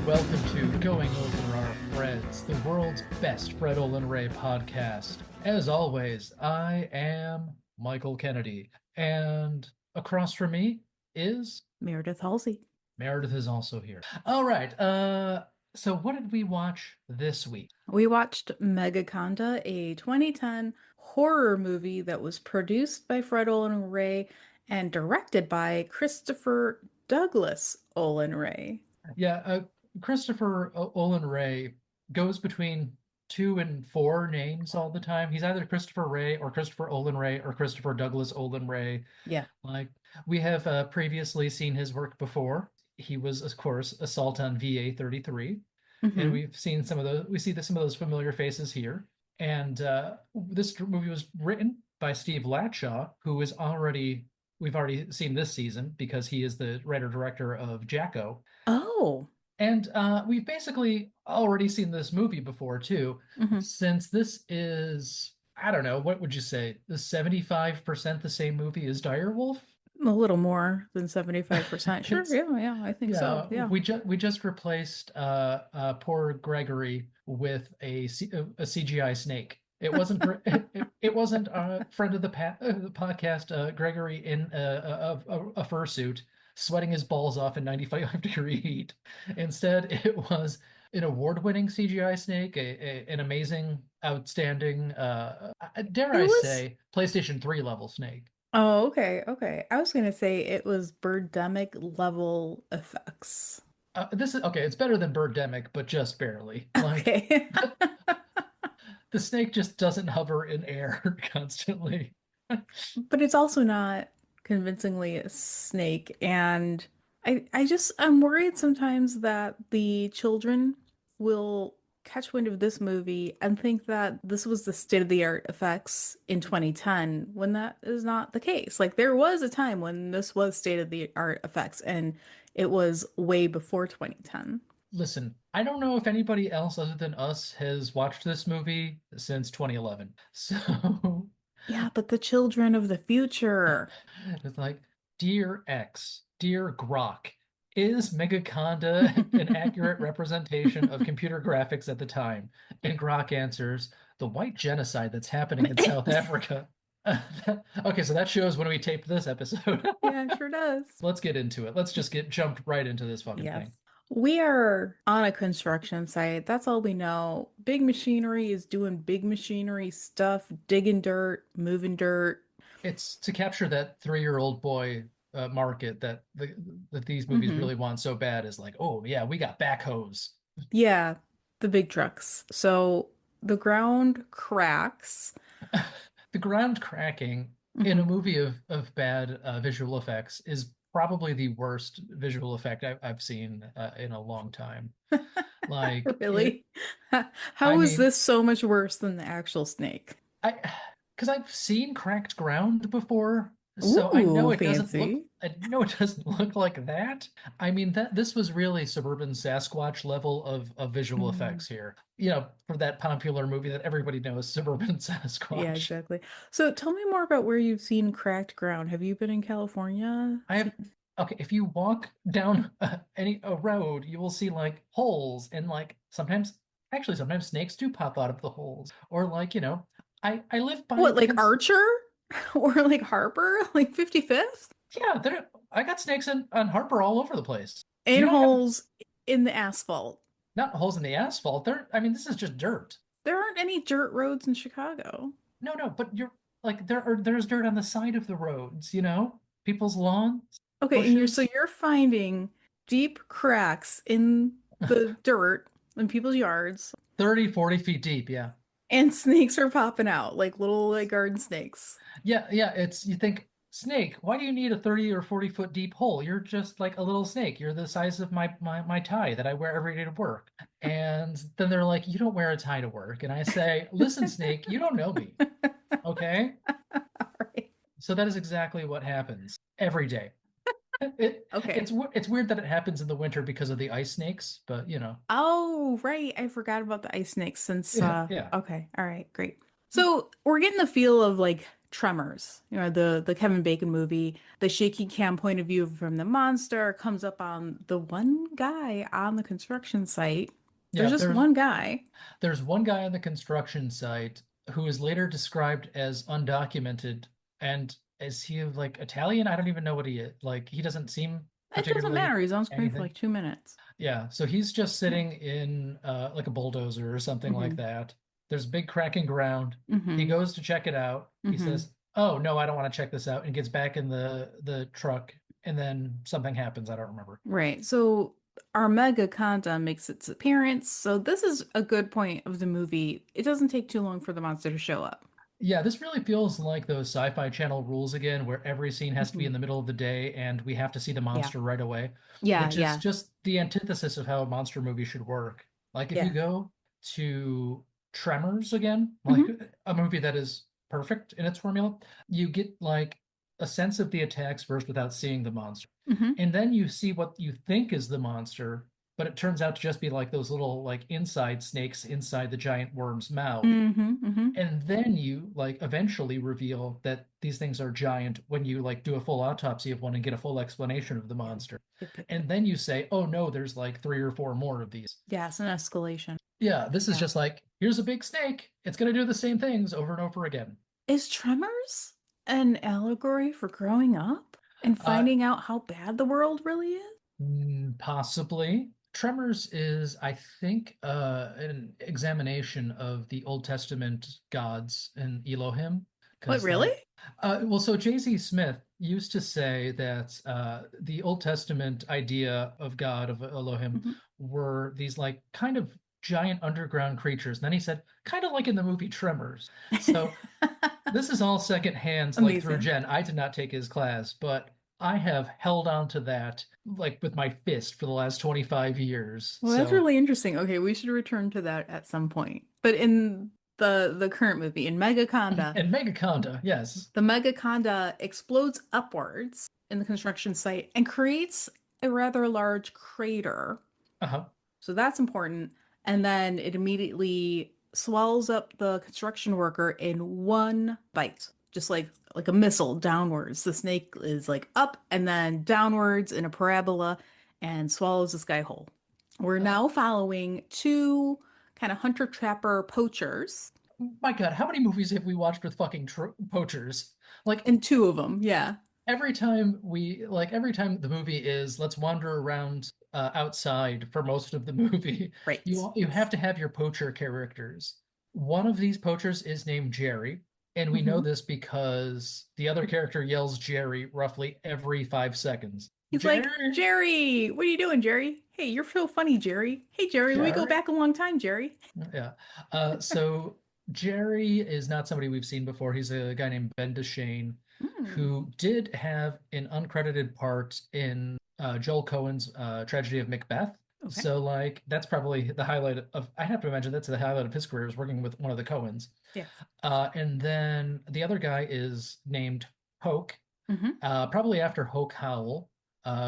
Welcome to Going Over Our Freds, the world's best Fred Olen Ray podcast. As always, I am Michael Kennedy, and across from me is Meredith Halsey. Meredith is also here. All right, so what did we watch this week? We watched Megaconda, a 2010 horror movie that was produced by Fred Olen Ray and directed by Christopher Douglas-Olen Ray. Yeah, Christopher Olen Ray goes between two and four names all the time. He's either Christopher Ray or Christopher Olen Ray or Christopher Douglas Olen Ray. Yeah. Like we have previously seen his work before. He was, of course, Assault on VA 33, and Hmm. we've seen some of those. We see some of those familiar faces here. And this movie was written by Steve Latshaw, who is already we've already seen this season because he is the writer director of Jacko. Oh. And we've basically already seen this movie before too, Hmm. since this is, I don't know, what would you say, the 75% the same movie as Direwolf? A little more than 75%. Sure. It's Yeah. Yeah. I think so. yeah, Yeah. we just replaced poor Gregory with a CGI snake. It wasn't it wasn't a friend of the podcast Gregory in a fursuit sweating his balls off in 95-degree heat. Instead, it was an award-winning CGI snake, an amazing, outstanding, dare It I was. say, PlayStation 3 level snake. Oh, okay. Okay. I was going to say it was Birdemic level effects. This is okay. It's better than Birdemic, but just barely. Like Okay. the snake just doesn't hover in air constantly. But it's also not convincingly a snake. And I'm worried sometimes that the children will catch wind of this movie and think that this was the state-of-the-art effects in 2010 when that is not the case. Like there was a time when this was state-of-the-art effects and it was way before 2010. Listen, I don't know if anybody else other than us has watched this movie since 2011. So Yeah, but the children of the future. it's like, dear X, dear Grok, is Megaconda an accurate representation of computer graphics at the time? And Grok answers, the white genocide that's happening in South Africa. Okay, so that shows when we taped this episode. Yeah, it sure does. Let's get into it. Let's just get jumped right into this fucking Yes. thing. We are on a construction site. That's all we know. Big machinery is doing big machinery stuff, digging dirt, moving dirt. It's to capture that 3-year-old boy market that these movies Hmm. really want so bad is like, oh yeah, we got backhoes. Yeah, the big trucks. So the ground cracks. The ground cracking in a Hmm. movie of bad visual effects is probably the worst visual effect I've seen in a long time. Like it, Really? I How is mean, this so much worse than the actual snake? I because I've seen cracked ground before, so Ooh, fancy. I know it doesn't look like that. I mean that this was really suburban Sasquatch level of visual Mm. effects here. You know, for that popular movie that everybody knows, Suburban Yeah, Sasquatch. exactly. So tell me more about where you've seen cracked ground. Have you been in California? I have okay, if you walk down any a road, you will see like holes and like sometimes snakes do pop out of the holes. Or like, I live by What, the like cons Archer? Or like Harper? Like 55th? yeah, I got snakes on Harper all over the place. You In don't have holes in the asphalt. not holes in the asphalt. I mean, this is just dirt. There aren't any dirt roads in Chicago. No, no, but you're like there's dirt on the side of the roads, people's lawns, Okay, and bushes, you're finding deep cracks in the dirt in people's yards, 30, 40 feet deep. Yeah. and snakes are popping out, like little like garden snakes. Yeah, yeah, you think, snake, why do you need a 30 or 40-foot deep hole? You're just like a little snake. You're the size of my tie that I wear every day to work. And then they're like, you don't wear a tie to work. And I say, listen, snake, you don't know me, okay? Right. So that is exactly what happens every day. Okay. It's weird that it happens in the winter because of the ice snakes, but Oh, right. I forgot about the ice snakes since yeah, yeah. okay. All right, great. So we're getting the feel of like Tremors, the Kevin Bacon movie, the shaky cam point of view from the monster comes up on the one guy on the construction site. There's Yeah, just one guy. there's one guy on the construction site who is later described as undocumented, and is he like Italian? I don't even know what he is. Like he doesn't seem It doesn't particularly matter. He's on screen for anything. like 2 minutes. Yeah, so he's just sitting in like a bulldozer or something like Hmm. that. There's big cracking ground. He Hmm. goes to check it out. He Hmm. says, "Oh no, I don't want to check this out," and gets back in the truck. And then something happens. I don't remember. Right. So our Megaconda makes its appearance. So this is a good point of the movie. It doesn't take too long for the monster to show up. Yeah, this really feels like those Sci-Fi Channel rules again, where every scene has to be Hmm. in the middle of the day and we have to see the Yeah. monster right away, Yeah. which is Yeah. just the antithesis of how a monster movie should work. Like if you Yeah. go to Tremors again, like Hmm. a movie that is perfect in its formula, you get like a sense of the attacks first without seeing the monster. Hmm. And then you see what you think is the monster, but it turns out to just be like those little like inside snakes inside the giant worm's mouth. Hmm. Hmm. And then you like eventually reveal that these things are giant when you like do a full autopsy of one and get a full explanation of the Yep. monster. Yep. Yep. Yep. And then you say, oh no, there's like three or four more of these. Yeah. It's an escalation. Yeah, this is Yeah. just like, here's a big snake. It's going to do the same things over and over again. Is Tremors an allegory for growing up and Uh, finding out how bad the world really is? Possibly. Tremors is, I think, an examination of the Old Testament gods and Elohim. What, Because, really? like, well, so J.Z. Smith used to say that the Old Testament idea of God, of Elohim, Hmm. were these, like, kind of giant underground creatures. And then he said, kind of like in the movie Tremors. So this is all secondhand, like through Amazing. Jen. I did not take his class, but I have held on to that like with my fist for the last 25 years. Well, that's So, really interesting. Okay, we should return to that at some point. But in the current movie, in Megaconda, and Megaconda, yes. the Megaconda explodes upwards in the construction site and creates a rather large crater. Uh-huh. So that's important. And then it immediately swallows up the construction worker in one bite, just like a missile downwards. The snake is like up and then downwards in a parabola and swallows this guy whole. We're Uh, now following two kind of hunter-trapper poachers, my God, how many movies have we watched with fucking poachers? Like and two of them, yeah, every time the movie is let's wander around outside for most of the movie, right. you have to have your poacher characters. One of these poachers is named Jerry, and we know Hmm. this because the other character yells Jerry roughly every 5 seconds. He's like, Jerry, Jerry, what are you doing, Jerry? Hey, you're so funny, Jerry. Hey, Jerry, we go Jerry. back a long time, Jerry. Yeah. So Jerry is not somebody we've seen before. He's a guy named Ben DeShane Hmm. who did have an uncredited part in Joel Cohen's Tragedy of Macbeth. Okay. So like that's probably the highlight of I have to imagine that's the highlight of his career is working with one of the Cohens. Yes. And then the other guy is named Hoke, Hmm. probably after Hoke Howell,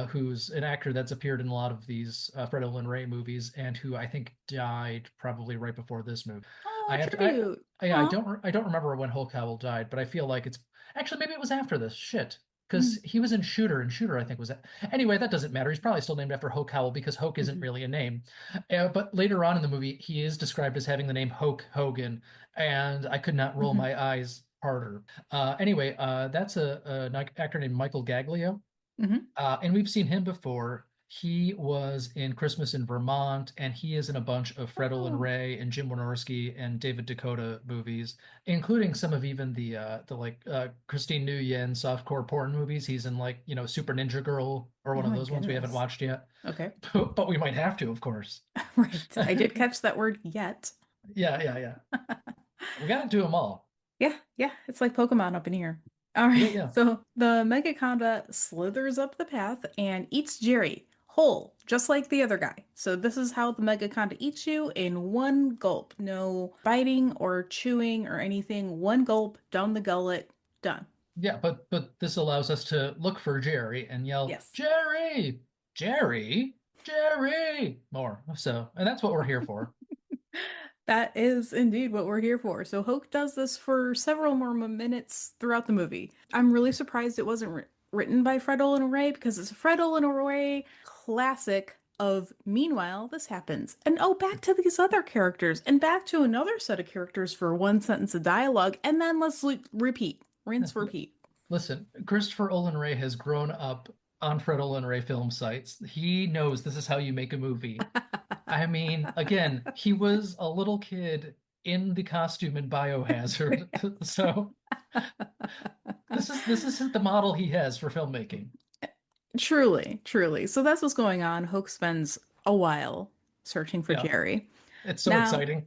who's an actor that's appeared in a lot of these Fred Olen Ray movies, and who I think died probably right before this movie. Oh, I have to, tribute. yeah, Huh? I don't remember when Hoke Howell died, but I feel like it's actually maybe it was after this. Shit, because Mm-hmm. he was in Shooter, and Shooter I think was anyway. That doesn't matter. He's probably still named after Hoke Howell because Hoke isn't really a name. But later on in the movie, he is described as having the name Hoke Hogan, and I could not roll Hmm. my eyes harder. Anyway, that's an actor named Michael Gaglio. Hmm. And we've seen him before. He was in Christmas in Vermont, and he is in a bunch of Fred Olen Oh, Ray and Jim Wynorski and David Dakota movies, including some of even the like Christine Nguyen softcore porn movies. He's in like Super Ninja Girl or oh one of my those ones we haven't goodness. watched yet, Okay. but we might have to, of course. Right. I did catch that word yet. Yeah, yeah, yeah. We gotta do them all. Yeah, yeah. It's like Pokemon up in here. All Yeah, right. yeah. So the Megaconda slithers up the path and eats Jerry whole, just like the other guy. So this is how the Megaconda eats you in one gulp. No biting or chewing or anything. One gulp down the gullet. Done. Yeah, but this allows us to look for Jerry and yell, Yes. Jerry, Jerry, Jerry, more. So, and that's what we're here for. That is indeed what we're here for. So Hoke does this for several more minutes throughout the movie. I'm really surprised it wasn't written by Fred Olen Ray because it's a Fred Olen Ray classic of meanwhile this happens. And oh, back to these other characters and back to another set of characters for one sentence of dialogue and then let's repeat. Rinse, repeat. Listen, Christopher Olen Ray has grown up on Fred Olen Ray film sites. He knows this is how you make a movie. I mean, again, he was a little kid in the costume in Biohazard. So this is the model he has for filmmaking. Truly, truly. So that's what's going on. Hoke spends a while searching for Yeah, Jerry. it's so Now, exciting.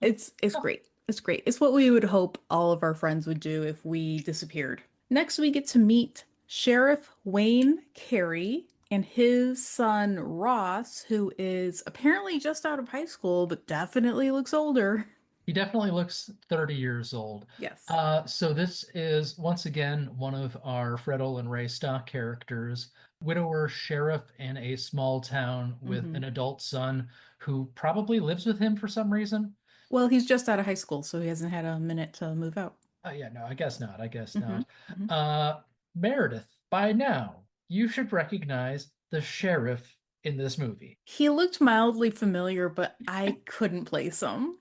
it's great. It's great. It's what we would hope all of our friends would do if we disappeared. Next, we get to meet Sheriff Wayne Carey and his son Ross, who is apparently just out of high school, but definitely looks older. He definitely looks 30 years old. Yes. So this is once again one of our Fred Olen Ray stock characters, widower sheriff in a small town with Hmm. an adult son who probably lives with him for some reason. Well, he's just out of high school, so he hasn't had a minute to move out. Yeah, no, I guess not. I guess Hmm. not. Hmm. Uh, Meredith, by now, you should recognize the sheriff in this movie. He looked mildly familiar, but I couldn't place him.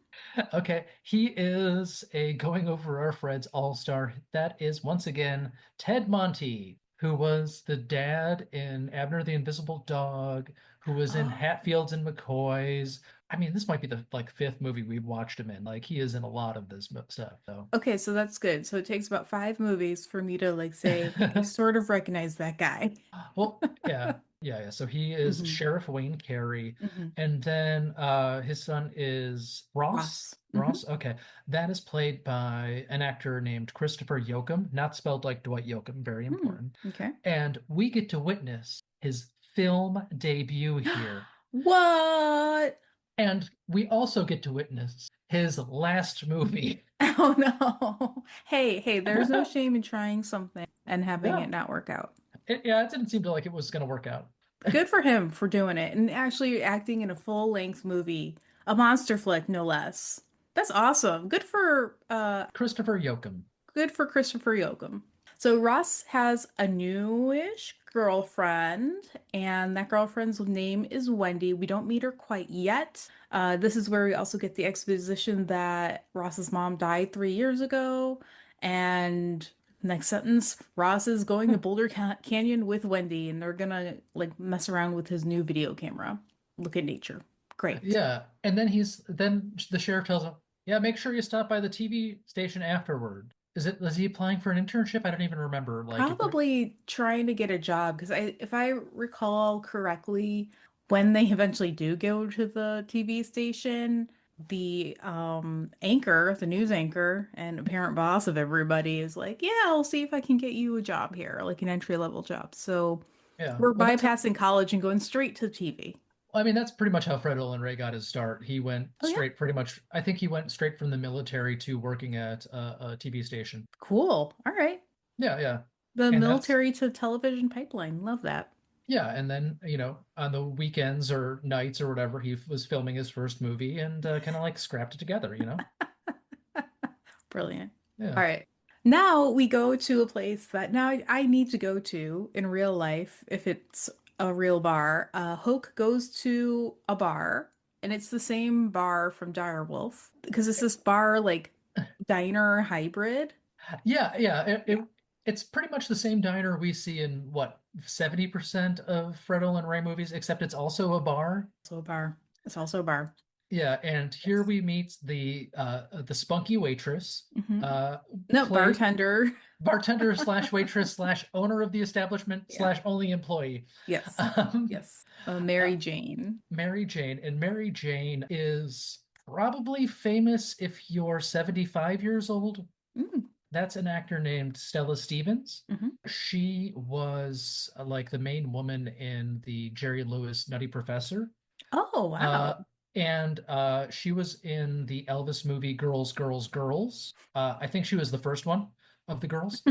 Okay, he is a going over our Fred's all-star. That is once again Ted Monty, who was the dad in Abner the Invisible Dog, who was in Oh. Hatfields and McCoys. I mean, this might be the like fifth movie we've watched him in. Like he is in a lot of this stuff, though. Okay, so that's good. So it takes about 5 movies for me to like say, I sort of recognize that guy. Well, yeah, yeah. So he is Hmm. Sheriff Wayne Carey, Hmm. and then his son is Ross. Ross. Hmm. Ross, okay. That is played by an actor named Christopher Yoakum, not spelled like Dwight Yoakam, very Hmm. important. Okay. And we get to witness his film debut here. What? And we also get to witness his last movie. Oh no. Hey, hey, there's no shame in trying something and having it No, not work out. yeah, it didn't seem to like it was going to work out. Good for him for doing it and actually acting in a full-length movie, a monster flick, no less. That's awesome. Christopher Yoakum. Good for Christopher Yoakum. So Ross has a newish girlfriend, and that girlfriend's name is Wendy. We don't meet her quite yet. This is where we also get the exposition that Ross's mom died 3 years ago. And next sentence, Ross is going to Boulder Canyon with Wendy, and they're gonna like mess around with his new video camera. Look at nature. Great. Yeah, and then the sheriff tells him, "Yeah, make sure you stop by the TV station afterward." Is he applying for an internship? I don't even remember. Like if we're Probably trying to get a job because if I recall correctly, when they eventually do go to the TV station, the anchor, the news anchor, and apparent boss of everybody is like, "Yeah, I'll see if I can get you a job here, like an entry level job." So yeah. we're Well, bypassing college and going straight to TV. I mean that's pretty much how Fred Olen Ray got his start. He went Oh yeah, straight, pretty much. I think he went straight from the military to working at a TV station. cool. All right. Yeah, yeah, The and that's military to television pipeline. Love that. yeah. And then on the weekends or nights or whatever, he was filming his first movie and kind of like scrapped it together. Brilliant. Yeah. All right. Now we go to a place that now I need to go to in real life if it's a real bar. Hoke goes to a bar, and it's the same bar from Direwolf because it's this bar like diner hybrid. Yeah, yeah. Yeah. It's pretty much the same diner we see in what 70% of Fred Olen Ray movies, except it's also a bar. So a bar. It's also a bar. Yeah, and here Yes. we meet the spunky waitress, Hmm. uh, No, played bartender. bartender slash waitress slash owner of the establishment Yeah. slash only employee. Yes. Um, Yes. uh, Mary Jane. Mary Jane, and Mary Jane is probably famous if you're 75 years old. Mm. That's an actor named Stella Stevens. Hmm. She was like the main woman in the Jerry Lewis Nutty Professor. Oh, Uh, wow. and she was in the Elvis movie Girls, Girls, Girls. I think she was the first one. of the girls.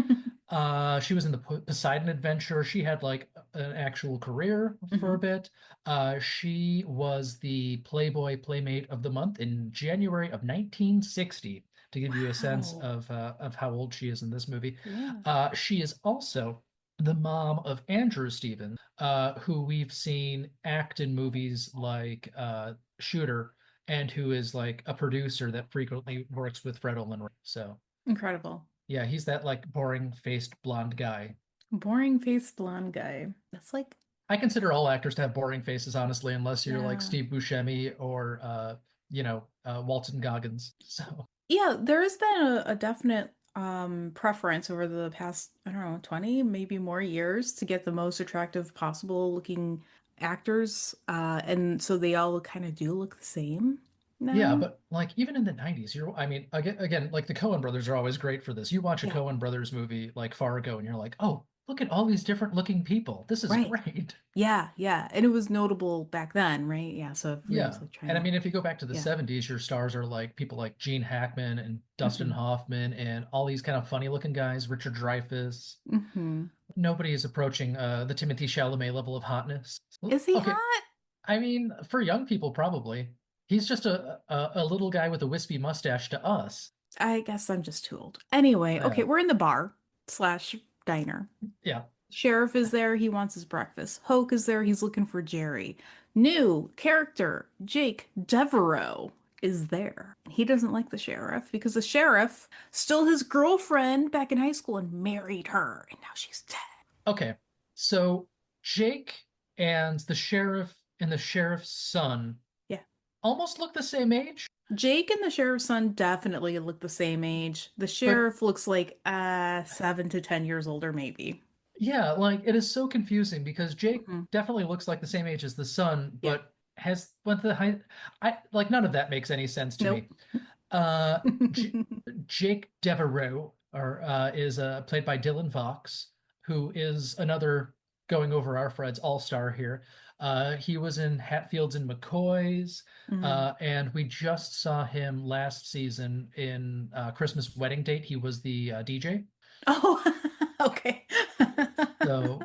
She was in the Poseidon Adventure. She had like an actual career for a Hmm. bit. She was the Playboy Playmate of the Month in January of 1960, to give you a sense Wow. of how old she is in this movie. Yeah. She is also the mom of Andrew Stevens, who we've seen act in movies like Shooter, and who is like a producer that frequently works with Fred Olen Ray. So Incredible. yeah, he's that like boring-faced blonde guy. Boring faced blonde guy. That's like, I consider all actors to have boring faces, honestly, unless you're like yeah. Steve Buscemi or Walton Goggins. So Yeah, there has been a definite preference over the past, I don't know, 20, maybe more years to get the most attractive possible looking actors. And so they all kind of do look the same yeah, now. but like even in the 90s, I mean, again, like the Coen brothers are always great for this. You watch a Yeah, Coen brothers movie like Fargo and you're like, "Oh, look at all these different looking people. This is right. great." Yeah, yeah. And it was notable back then, right? Yeah, so everybody's Yeah. like And trying I to, mean, if you go back to the yeah. 70s, your stars are like people like Gene Hackman and Dustin Hmm. Hoffman and all these kind of funny looking guys, Richard Dreyfuss. Hmm. Nobody is approaching the Timothy Chalamet level of hotness. Is he Okay, hot? I mean, for young people, probably. He's just a little guy with a wispy mustache to us. I guess I'm just too old. Anyway, okay, Yeah, we're in the bar slash diner. yeah. Sheriff is there, he wants his breakfast. Hoke is there, he's looking for Jerry. New character, Jake Devereaux, is there. He doesn't like the sheriff because the sheriff stole his girlfriend back in high school and married her, and now she's dead. Okay, so Jake and the sheriff's son Yeah. almost look the same age, Jake and the sheriff's son definitely look the same age. The but sheriff looks like 7 to 10 years older, maybe. yeah, like it is so confusing because Jake Hmm. definitely looks like the same age as the son, Yeah. but has went to the high. I like none of that makes any sense to Nope. me. Uh, J Jake Devereaux is played by Dylan Vox, who is another going over our Fred's all-star here. He was in Hatfields and McCoys, Mm. and we just saw him last season in Christmas Wedding Date. He was the DJ. Oh, okay. So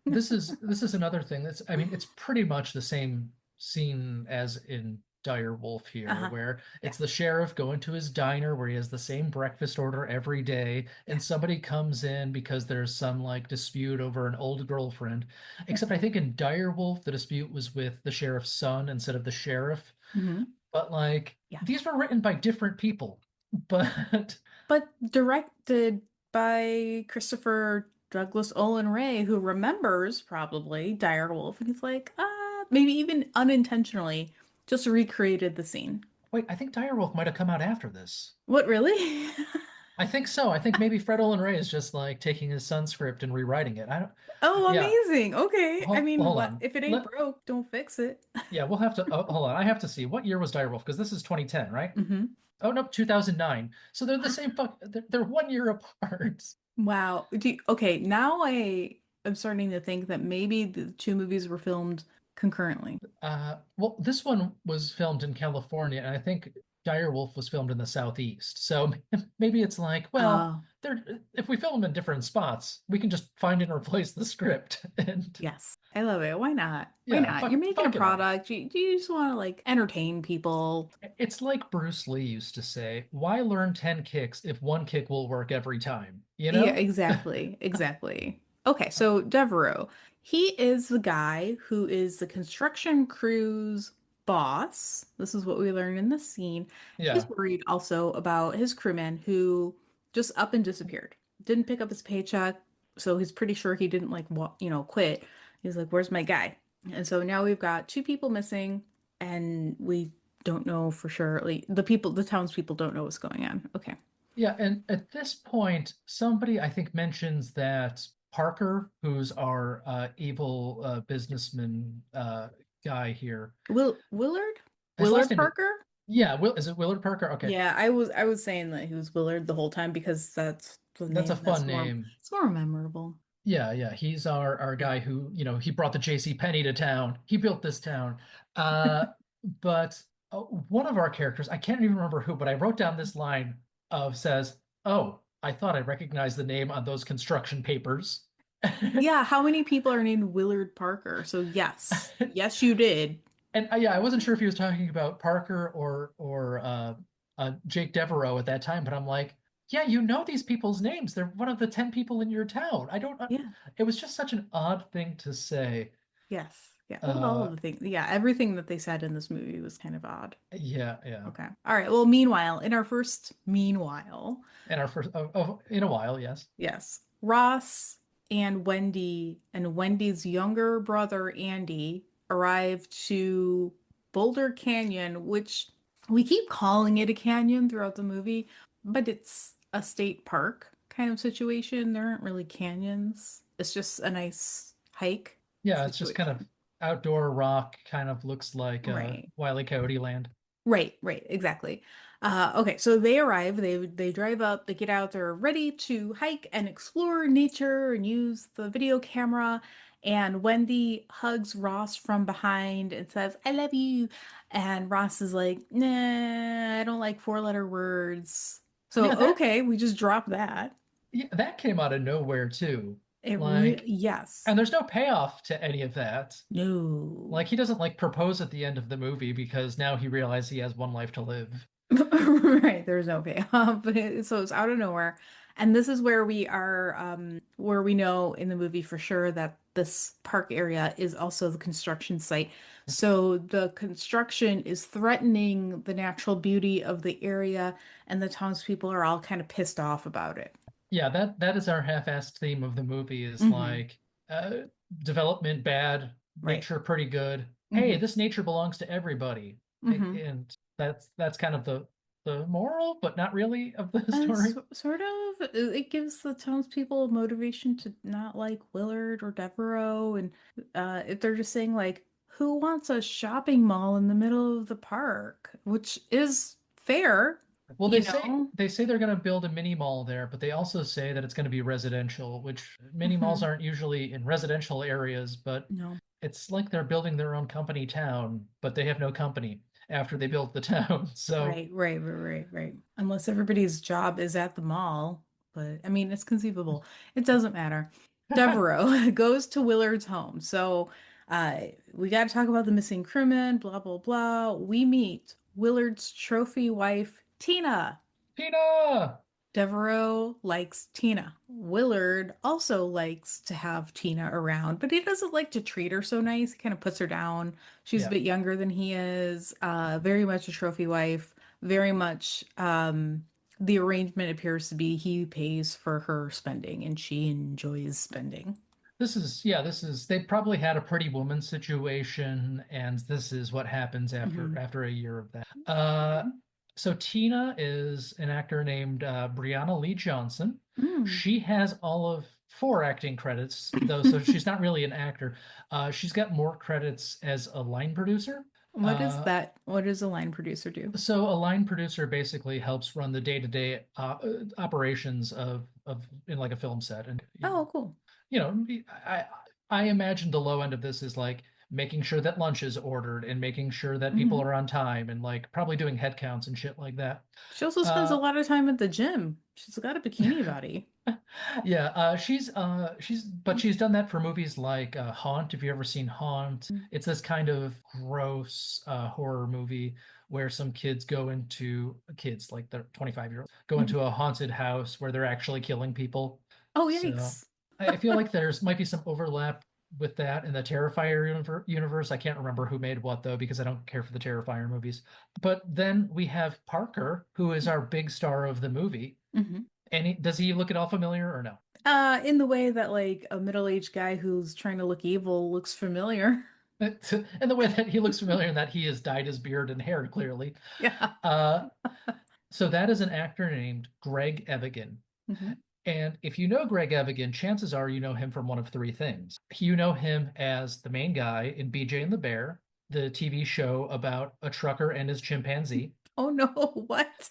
this is another thing that's I mean it's pretty much the same scene as in Dire Wolf here, Uh-huh. where Yeah. it's the sheriff going to his diner where he has the same breakfast order every day, Yeah. and somebody comes in because there's some like dispute over an old girlfriend. Except I Hmm. think in Dire Wolf the dispute was with the sheriff's son instead of the sheriff. Hmm. But like Yeah. these were written by different people. But But directed by Christopher Douglas-Olen Ray, who remembers probably Dire Wolf, and he's like, maybe even unintentionally just recreated the scene. wait, I think Dire Wolf might have come out after this. What, really? I think so. I think maybe Fred Olen Ray is just like taking his son's script and rewriting it. I don't. Oh, Yeah. amazing. Okay. I mean, Hold what on. if it ain't broke, don't fix it. Yeah, we'll have to. Oh, hold on. I have to see what year was Direwolf because this is 2010, right? Hmm. Oh no, 2009. So they're the same. They're 1 year apart. Wow. Okay, now I am starting to think that maybe the two movies were filmed concurrently. Well, this one was filmed in California, and I think Direwolf was filmed in the Southeast. So maybe it's like, well, Oh, they're if we film them in different spots, we can just find and replace the script. And yes. I love it. Why not? Why yeah, not? You're making a fuck it all. product. You just want to like entertain people. It's like Bruce Lee used to say, why learn 10 kicks if one kick will work every time? You Yeah, know? exactly. Exactly. Okay, so Devereaux, he is the guy who is the construction crew's boss. This is what we learned in the scene. He's Yeah. worried also about his crewman who just up and disappeared. Didn't pick up his paycheck, so he's pretty sure he didn't like quit. He's like, "Where's my guy?" And so now we've got two people missing, and we don't know for sure. Like the townspeople don't know what's going on. Okay. Yeah. And at this point, somebody I think mentions that Parker, who's our evil businessman guy here, Willard? his last Willard name is, Parker? yeah, is it Willard Parker? Okay. Yeah, I was saying that he was Willard the whole time because that's the That's a name that's fun more name. it's more memorable. Yeah, yeah. He's our Yeah. guy who, he brought the J.C. Penney to town. He built this town. Uh, but one of our characters, I can't even remember who, but I wrote down this line of says, "Oh, I thought I recognized the name on those construction papers. Yeah, how many people are named Willard Parker? So yes, yes, you did. And yeah, I wasn't sure if he was talking about Parker or Jake Devereaux at that time, but I'm like, yeah, you know these people's names. They're one of the 10 people in your town. I don't. Yeah. It was just such an odd thing to say. Yes. Yeah. Well, all Uh, of the things. Yeah, everything that they said in this movie was kind of odd. yeah, yeah. Okay. All right. Well, meanwhile, in our first meanwhile, And our first, in a while, yes. yes, Ross and Wendy's younger brother Andy arrive to Boulder Canyon, which we keep calling it a canyon throughout the movie, but it's a state park kind of situation. There aren't really canyons. It's just a nice hike Yeah, it's just kind of situation. outdoor rock, kind of looks like Right. Wile E. Coyote land. Right, right, exactly. Okay, so they arrive, they drive up, they get out, they're ready to hike and explore nature and use the video camera. And Wendy hugs Ross from behind and says, "I love you." And Ross is like, "Nah, I don't like four-letter words." So, Yeah, that okay, we just drop that. yeah, that came out of nowhere too. Like, Yes. and there's no payoff to any of that. No. Like he doesn't like propose at the end of the movie because now he realizes he has one life to live. Right, there's no payoff, but so it's out of nowhere. And this is where we are, where we know in the movie for sure that this park area is also the construction site. So the construction is threatening the natural beauty of the area, and the townspeople are all kind of pissed off about it. Yeah, that is our half-assed theme of the movie is Hmm. like development bad, Right. nature pretty good. Hey, Hmm. this nature belongs to everybody. Hmm. And that's kind of the moral, but not really of the story. Sort of, it gives the townspeople motivation to not like Willard or Devereaux, and if they're just saying like, "Who wants a shopping mall in the middle of the park?" Which is fair, Well, you they say know. they say they're going to build a mini mall there, but they also say that it's going to be residential, which mini malls Hmm. aren't usually in residential areas, but No. it's like they're building their own company town, but they have no company after they built the town. So, Right. Unless everybody's job is at the mall, but I mean, it's conceivable. It doesn't matter. Devereaux goes to Willard's home. So, we got to talk about the missing crewman, blah, blah, blah. We meet Willard's trophy wife, Tina. Tina! Devereaux likes Tina. Willard also likes to have Tina around, but he doesn't like to treat her so nice. He kind of puts her down. She's a Yeah. bit younger than he is, very much a trophy wife, very much the arrangement appears to be he pays for her spending and she enjoys spending. They probably had a pretty woman situation, and this is what happens Hmm. after a year of that. So Tina is an actor named Brianna Lee Johnson. Mm. She has all of four acting credits, though, so she's not really an actor. She's got more credits as a line producer. What is Uh, that? What does a line producer do? so a line producer basically helps run the day-to-day operations of in like a film set, and Oh, cool. you know, I imagine the low end of this is like making sure that lunch is ordered and making sure that people Hmm. are on time and like probably doing head counts and shit like that. She also spends a Uh, lot of time at the gym. She's got a bikini body. yeah, but she's done that for movies like Haunt. Have you ever seen Haunt? It's this kind of gross horror movie where some kids like they're 25-year-olds go Mhm. into a haunted house where they're actually killing people. Oh, So yikes. I feel like there's might be some overlap with that in the Terrifier universe. I can't remember who made what though, because I don't care for the Terrifier movies. But then we have Parker, who is our big star of the movie. Hmm. And does he look at all familiar or no? In the way that like a middle-aged guy who's trying to look evil looks familiar. In the way that he looks familiar and that he has dyed his beard and hair clearly. Yeah. Uh, so that is an actor named Greg Evigan. Hmm. And if you know Greg Evigan, chances are you know him from one of three things. You know him as the main guy in BJ and the Bear, the TV show about a trucker and his chimpanzee. Oh no, what?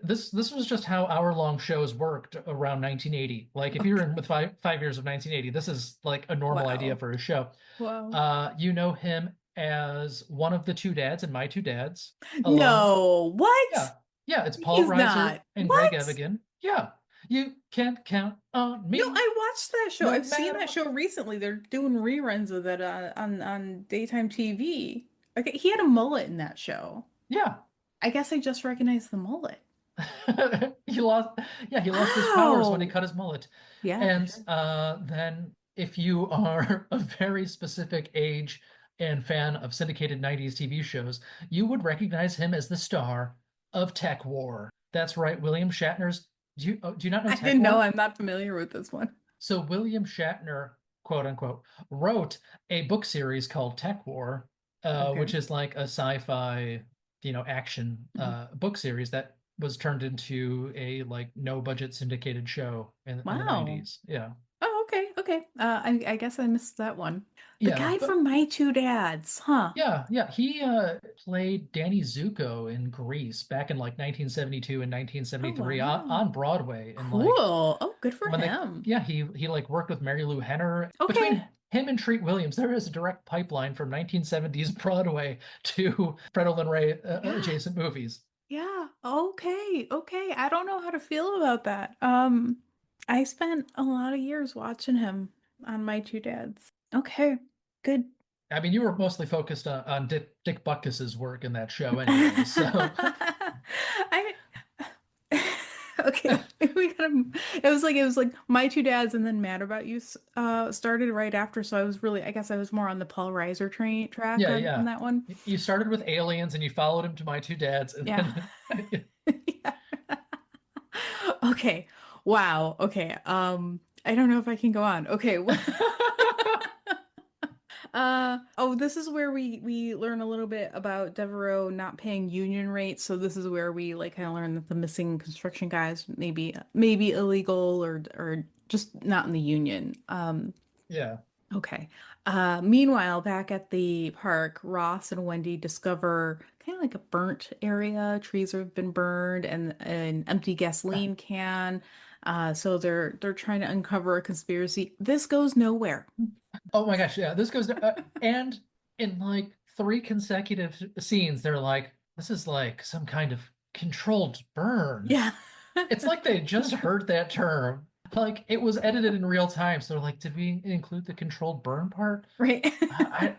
This was just how hour-long shows worked around 1980. Like if you're Okay. in with five years of 1980, this is like a normal idea Wow. for a show. Wow. You know him as one of the two dads in My Two Dads, along. No, Yeah, what? Yeah, it's Paul He's Reiser not. and Greg What? Evigan. Yeah. You can't count on No, me, I watched that show. no I've seen matter that what. show recently. They're doing reruns of it on daytime TV. Okay, he had a mullet in that show. Yeah. I guess I just recognized the mullet. He lost, yeah, he lost his powers when he Wow. cut his mullet. Yeah, for And sure. then if you are a very specific age and fan of syndicated 90s TV shows, you would recognize him as the star of Tech War. That's right, William Shatner's. Do you not know I Tech didn't know. War? I'm not familiar with this one. So William Shatner, quote unquote, wrote a book series called Tech War, Okay. which is like a sci-fi, action Mhm. book series that was turned into a like no budget syndicated show in the Wow. 90s. Yeah. Oh, okay, okay. I guess I missed that one. The Yeah, guy but from My Two Dads, huh? yeah, yeah, he played Danny Zuko in Grease back in like 1972 and Oh, 1973 on wow. Broadway, and like Cool. Oh, good for when they him. yeah, he like worked with Mary Lou Henner. Okay. Between him and Treat Williams, there is a direct pipeline from 1970s Broadway to Fred Olen Ray Yeah. adjacent movies. Yeah. Okay. Okay. I don't know how to feel about that. I spent a lot of years watching him on My Two Dads. Okay. Good. I mean, you were mostly focused on Dick Butkus's work in that show anyway, so I okay. We gotta it was like My Two Dads and then Mad About You started right after, so I was really I guess I was more on the Paul Reiser train track yeah, on yeah. that one. You started with Aliens and you followed him to My Two Dads, and Yeah. then Yeah. Okay. Wow. Okay. I don't know if I can go on. Okay. Oh, this is where we learn a little bit about Devereaux not paying union rates. So this is where we like kind of learn that the missing construction guys maybe illegal or just not in the union. yeah. Okay. Meanwhile, back at the park, Ross and Wendy discover kind of like a burnt area. Trees have been burned and an empty gasoline can. So they're trying to uncover a conspiracy. This goes nowhere. Oh my gosh, yeah. This goes and in like three consecutive scenes, they're like, this is like some kind of controlled burn. Yeah. It's like they just heard that term. Like it was edited in real time. So they're like, did we include the controlled burn part? Right. I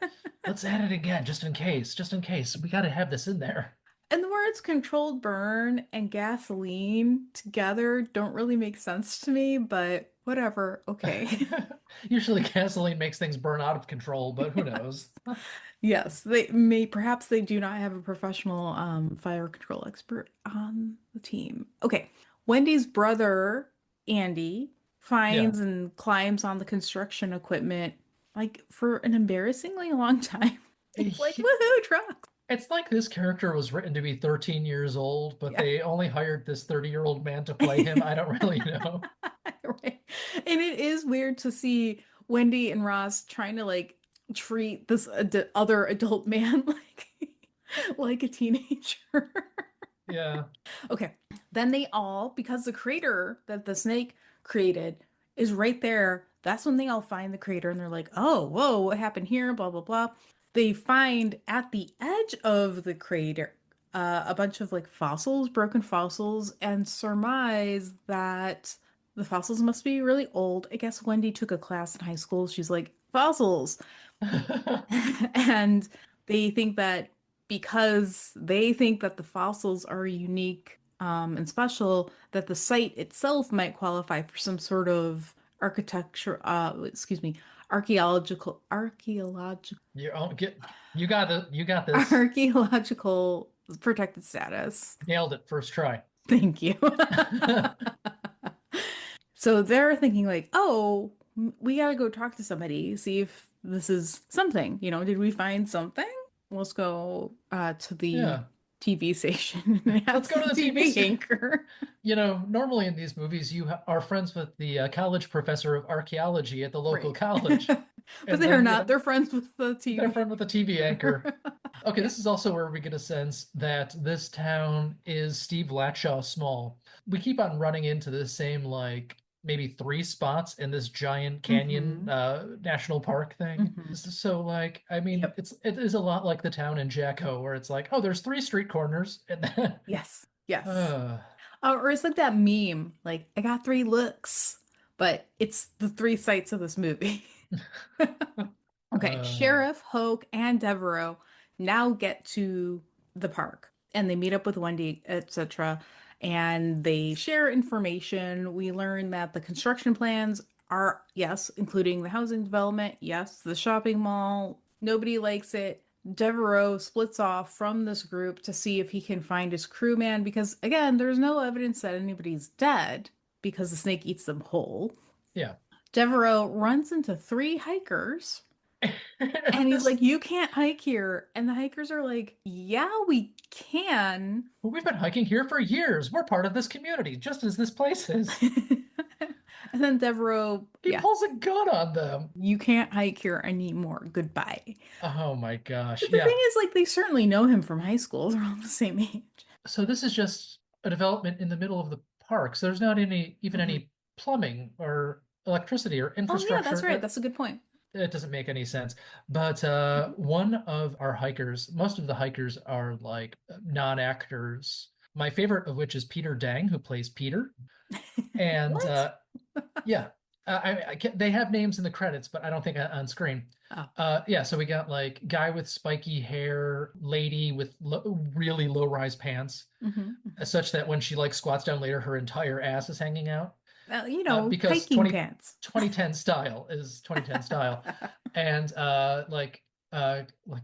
let's add it again, just in case. Just in case. We got to have this in there. And the words controlled burn and gasoline together don't really make sense to me, but whatever. Okay. Usually gasoline makes things burn out of control, but who knows? Yes, they may perhaps they do not have a professional fire control expert on the team. Okay. Wendy's brother, Andy, Yeah. finds and climbs on the construction equipment like for an embarrassingly long time. It's like, woohoo, trucks. It's like this character was written to be 13 years old, but Yeah. they only hired this 30-year-old man to play him. I don't really know. Right. And it is weird to see Wendy and Ross trying to like treat this other adult man like a teenager. Yeah. Okay. Then they all, because the crater that the snake created is right there, that's when they all find the crater and they're like, oh, whoa, what happened here? Blah, blah, blah. They find at the edge of the crater a bunch of like fossils, broken fossils, and surmise that the fossils must be really old. I guess Wendy took a class in high school. She's like, fossils. And they think that because they think that the fossils are unique and special, that the site itself might qualify for some sort of architecture, excuse me, archaeological, You got this. archaeological protected status. Nailed it first try. Thank you. So they're thinking like, oh, we gotta go talk to somebody, see if this is something. Did we find something? Let's go to the Yeah. TV station and Let's ask go the to the TV TV station. anchor. Normally in these movies, are friends with the college professor of archaeology at the local Right. college. But And they're then, not. They're friends with the they're TV friend with the TV anchor. anchor. Okay, Yeah. this is also where we get a sense that this town is Steve Latshaw small. We keep on running into the same, like, maybe three spots in this giant canyon Hmm. national park thing. Hmm. So, like, I mean, Yep. it is a lot like the town in Jacko, where it's like, oh, there's three street corners, and then Yes. Yes. Uh, Or it's like that meme, like, I got three looks, but it's the three sights of this movie. Okay, uh, Sheriff, Hoke, and Devereaux now get to the park and they meet up with Wendy, etc. And they share information. We learn that the construction plans are, yes, including the housing development, yes, the shopping mall. Nobody likes it. Devereaux splits off from this group to see if he can find his crewman because, again, there's no evidence that anybody's dead because the snake eats them whole. yeah. Devereaux runs into three hikers and he's This, like, "You can't hike here." And the hikers are like, "Yeah, we can." we've been hiking here for years. We're part of this community, just as this place is. And then Devereaux, He yeah, pulls a gun on them. you can't hike here anymore. Goodbye. Oh my gosh. But the thing Yeah. is, like, they certainly know him from high school. They're all the same age. So this is just a development in the middle of the park. So there's not even Mhm. any plumbing or electricity or Oh, yeah, that's infrastructure. right. That's a good point. It doesn't make any sense. But Mhm. one of our hikers, most of the hikers are like non-actors. My favorite of which is Peter Dang, who plays Peter. And What? yeah, they have names in the credits, but I don't think on screen. Oh. Yeah, so we got like guy with spiky hair, lady with really low-rise pants, Hmm. such that when she like squats down later, her entire ass is hanging out. Well, Because hiking pants. 2010 style is 2010 style. And like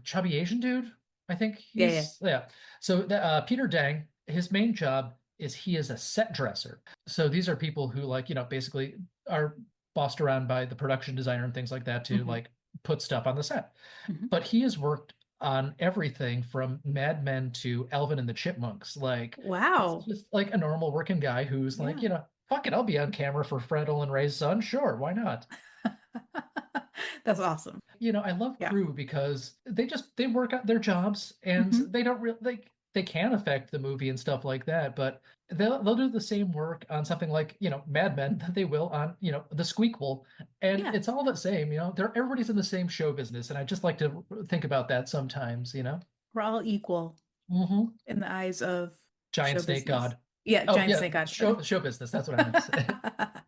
chubby Asian dude, I think Yeah, yeah. he's yeah. So Peter Dang, his main job is he is a set dresser. So these are people who like, basically are bossed around by the production designer and things like that to Hmm. like put stuff on the set. Hmm. But he has worked on everything from Mad Men to Alvin and the Chipmunks. Like he's Wow. just like a normal working guy who's like, Yeah. fuck it, I'll be on camera for Fred Olen Ray's son. Sure, why not? That's awesome. I love Yeah. crew because they work out their jobs and Hmm. they don't really they can affect the movie and stuff like that, but they'll do the same work on something like, Mad Men that they will on, The Squeakquel. And Yeah. it's all the same, everybody's in the same show business. And I just like to think about that sometimes. We're all equal Hmm. in the eyes of Giant show Snake business. God. Yeah, Oh giant yeah, snake eyes. show business. That's what I meant to say.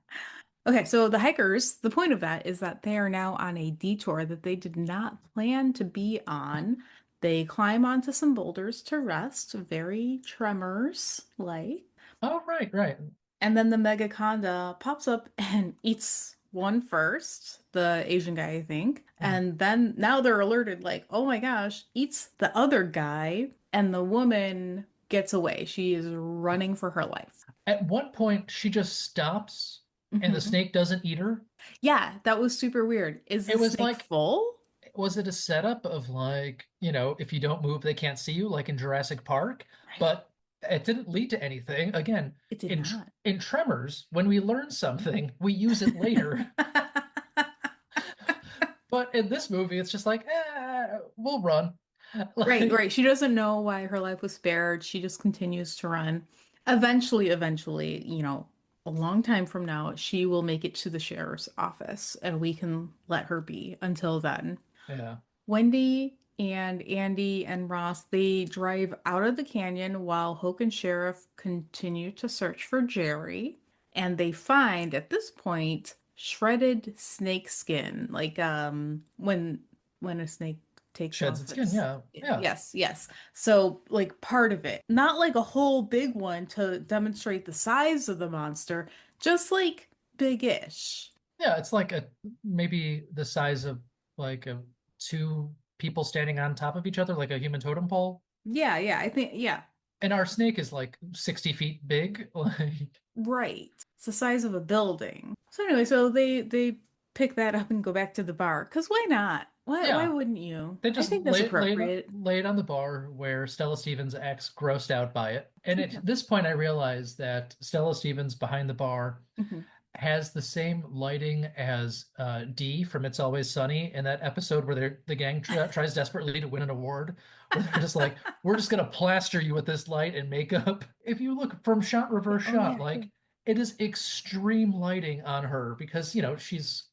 Okay, so the hikers, the point of that is that they are now on a detour that they did not plan to be on. They climb onto some boulders to rest, very tremors like. Oh, right, right. And then the Megaconda pops up and eats one first, the Asian guy, I think. Mhm. And then now they're alerted, like, oh my gosh, eats the other guy. And the woman gets away. She is running for her life. At one point, she just stops and the Hmm. snake doesn't eat her. Yeah, that was super weird. Is It the was snake like, full? was it a setup of like, if you don't move, they can't see you, like in Jurassic Park? Right. But it didn't lead to anything. Again, It did in not. in Tremors, when we learn something, we use it later. But in this movie, it's just like, we'll run. Right, Like, right. She doesn't know why her life was spared. She just continues to run. Eventually, a long time from now, she will make it to the sheriff's office and we can let her be. Until then, yeah. Wendy and Andy and Ross, they drive out of the canyon while Hoke and Sheriff continue to search for Jerry. And they find at this point shredded snake skin, like when a snake takes Sheds off its skin. its Yeah. Yeah. yes, yes. So like part of it. Not like a whole big one to demonstrate the size of the monster, just like big-ish. Yeah. It's like maybe the size of like two people standing on top of each other, like a human totem pole. Yeah, yeah, I think yeah. And our snake is like 60 feet big. Like, Right. It's the size of a building. So anyway, so they pick that up and go back to the bar. 'Cause why not? Why yeah, wouldn't you? they I just think that's appropriate. lay it on the bar where Stella Stevens acts grossed out by it. And Yeah. at this point, I realized that Stella Stevens behind the bar Mhm. has the same lighting as Dee from It's Always Sunny in that episode where the gang tries desperately to win an award, where they're just like, we're just gonna plaster you with this light and makeup. If you look from shot reverse Oh shot, yeah, yeah. like it is extreme lighting on her because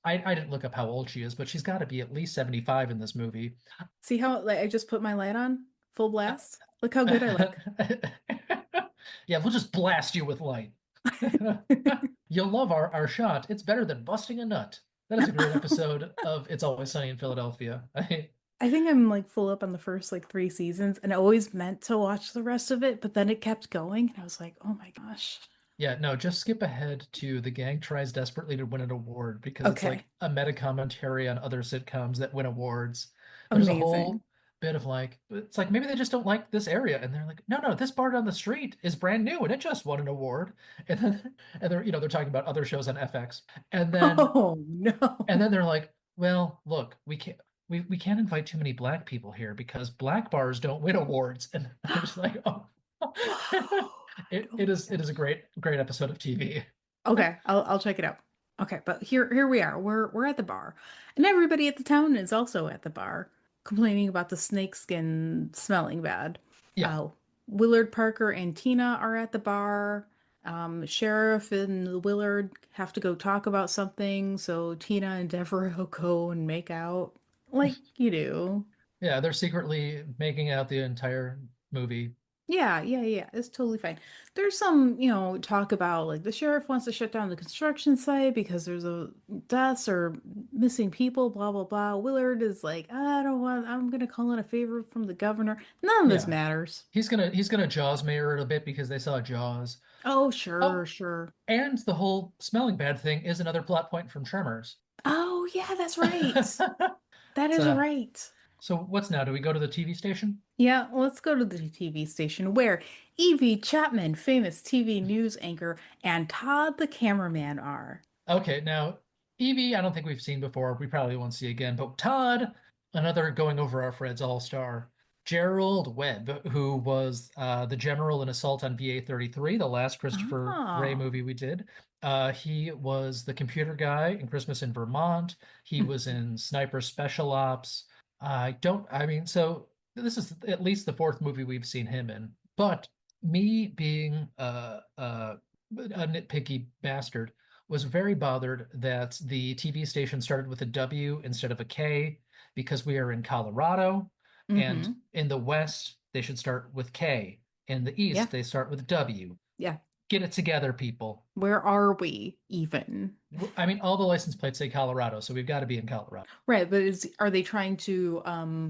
I didn't look up how old she is, but she's got to be at least 75 in this movie. See how like I just put my light on full blast? Look how good I look. Yeah, Yeah, we'll just blast you with light. You'll love our shot. It's better than busting a nut. That is a great episode of It's Always Sunny in Philadelphia. I think I'm like full up on the first like three seasons and I always meant to watch the rest of it, but then it kept going and I was like, oh my gosh. Yeah, no, just skip ahead to the gang tries desperately to win an award because it's Okay. like a meta commentary on other sitcoms that win awards. There's a Amazing. whole bit of like, it's like maybe they just don't like this area, and they're like, no, no, this bar down the street is brand new and it just won an award. And then and they're talking about other shows on FX, and then Oh no. they're like, well, look, we can't invite too many black people here because black bars don't win awards. And I'm just like, oh, Whoa. it is a great episode of TV. Okay, I'll check it out. Okay, but here we are. We're at the bar, and everybody at the town is also at the bar, complaining about the snakeskin smelling bad. Yeah. Uh, Willard Parker and Tina are at the bar. Sheriff and Willard have to go talk about something, so Tina and Devereaux go and make out like you do. Yeah, they're secretly making out the entire movie. Yeah. It's totally fine. There's some, talk about like the sheriff wants to shut down the construction site because there's a deaths or missing people, blah blah blah. Willard is like, I don't want, I'm gonna call in a favor from the governor. None of this Yeah. matters. He's gonna Jaws mayor it a bit because they saw Jaws. Oh, sure, Oh, sure. and the whole smelling bad thing is another plot point from Tremors. Oh, yeah, that's right. That is So right. so what's now? Do we go to the TV station? Yeah, let's go to the TV station where Evie Chapman, famous TV news anchor, and Todd the cameraman are. Okay, now Evie, I don't think we've seen before. We probably won't see again. But Todd, another going over our Fred's all-star. Gerald Webb, who was the general in Assault on VA-33, the last Christopher Ray Oh. movie we did. He was the computer guy in Christmas in Vermont. He was in Sniper Special Ops. I mean, so this is at least the fourth movie we've seen him in. But me being a nitpicky bastard, was very bothered that the TV station started with a W instead of a K because we are in Colorado, and Mm-hmm. in the West, they should start with K. In the Yeah. East, they start with W. Yeah. Get it together, people. Where are we even? I mean, all the license plates say Colorado, so we've got to be in Colorado. Right, but are they trying to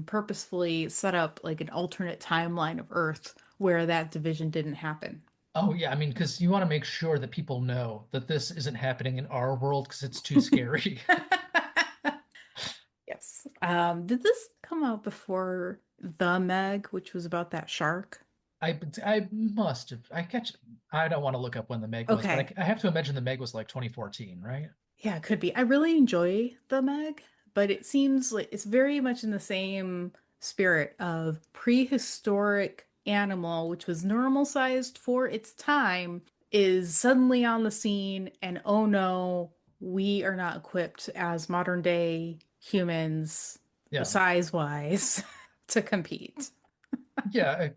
purposefully set up like an alternate timeline of Earth where that division didn't happen? Oh, yeah, I mean, because you want to make sure that people know that this isn't happening in our world because it's too scary. Yes. Did this come out before The Meg, which was about that shark? I must have. I don't want to look up when the Meg was, but Okay. I have to imagine the Meg was like 2014, right? Yeah, it could be. I really enjoy The Meg, but it seems like it's very much in the same spirit of prehistoric animal, which was normal sized for its time, is suddenly on the scene, and oh no, we are not equipped as modern day humans, Yeah. size wise, to compete. Yeah,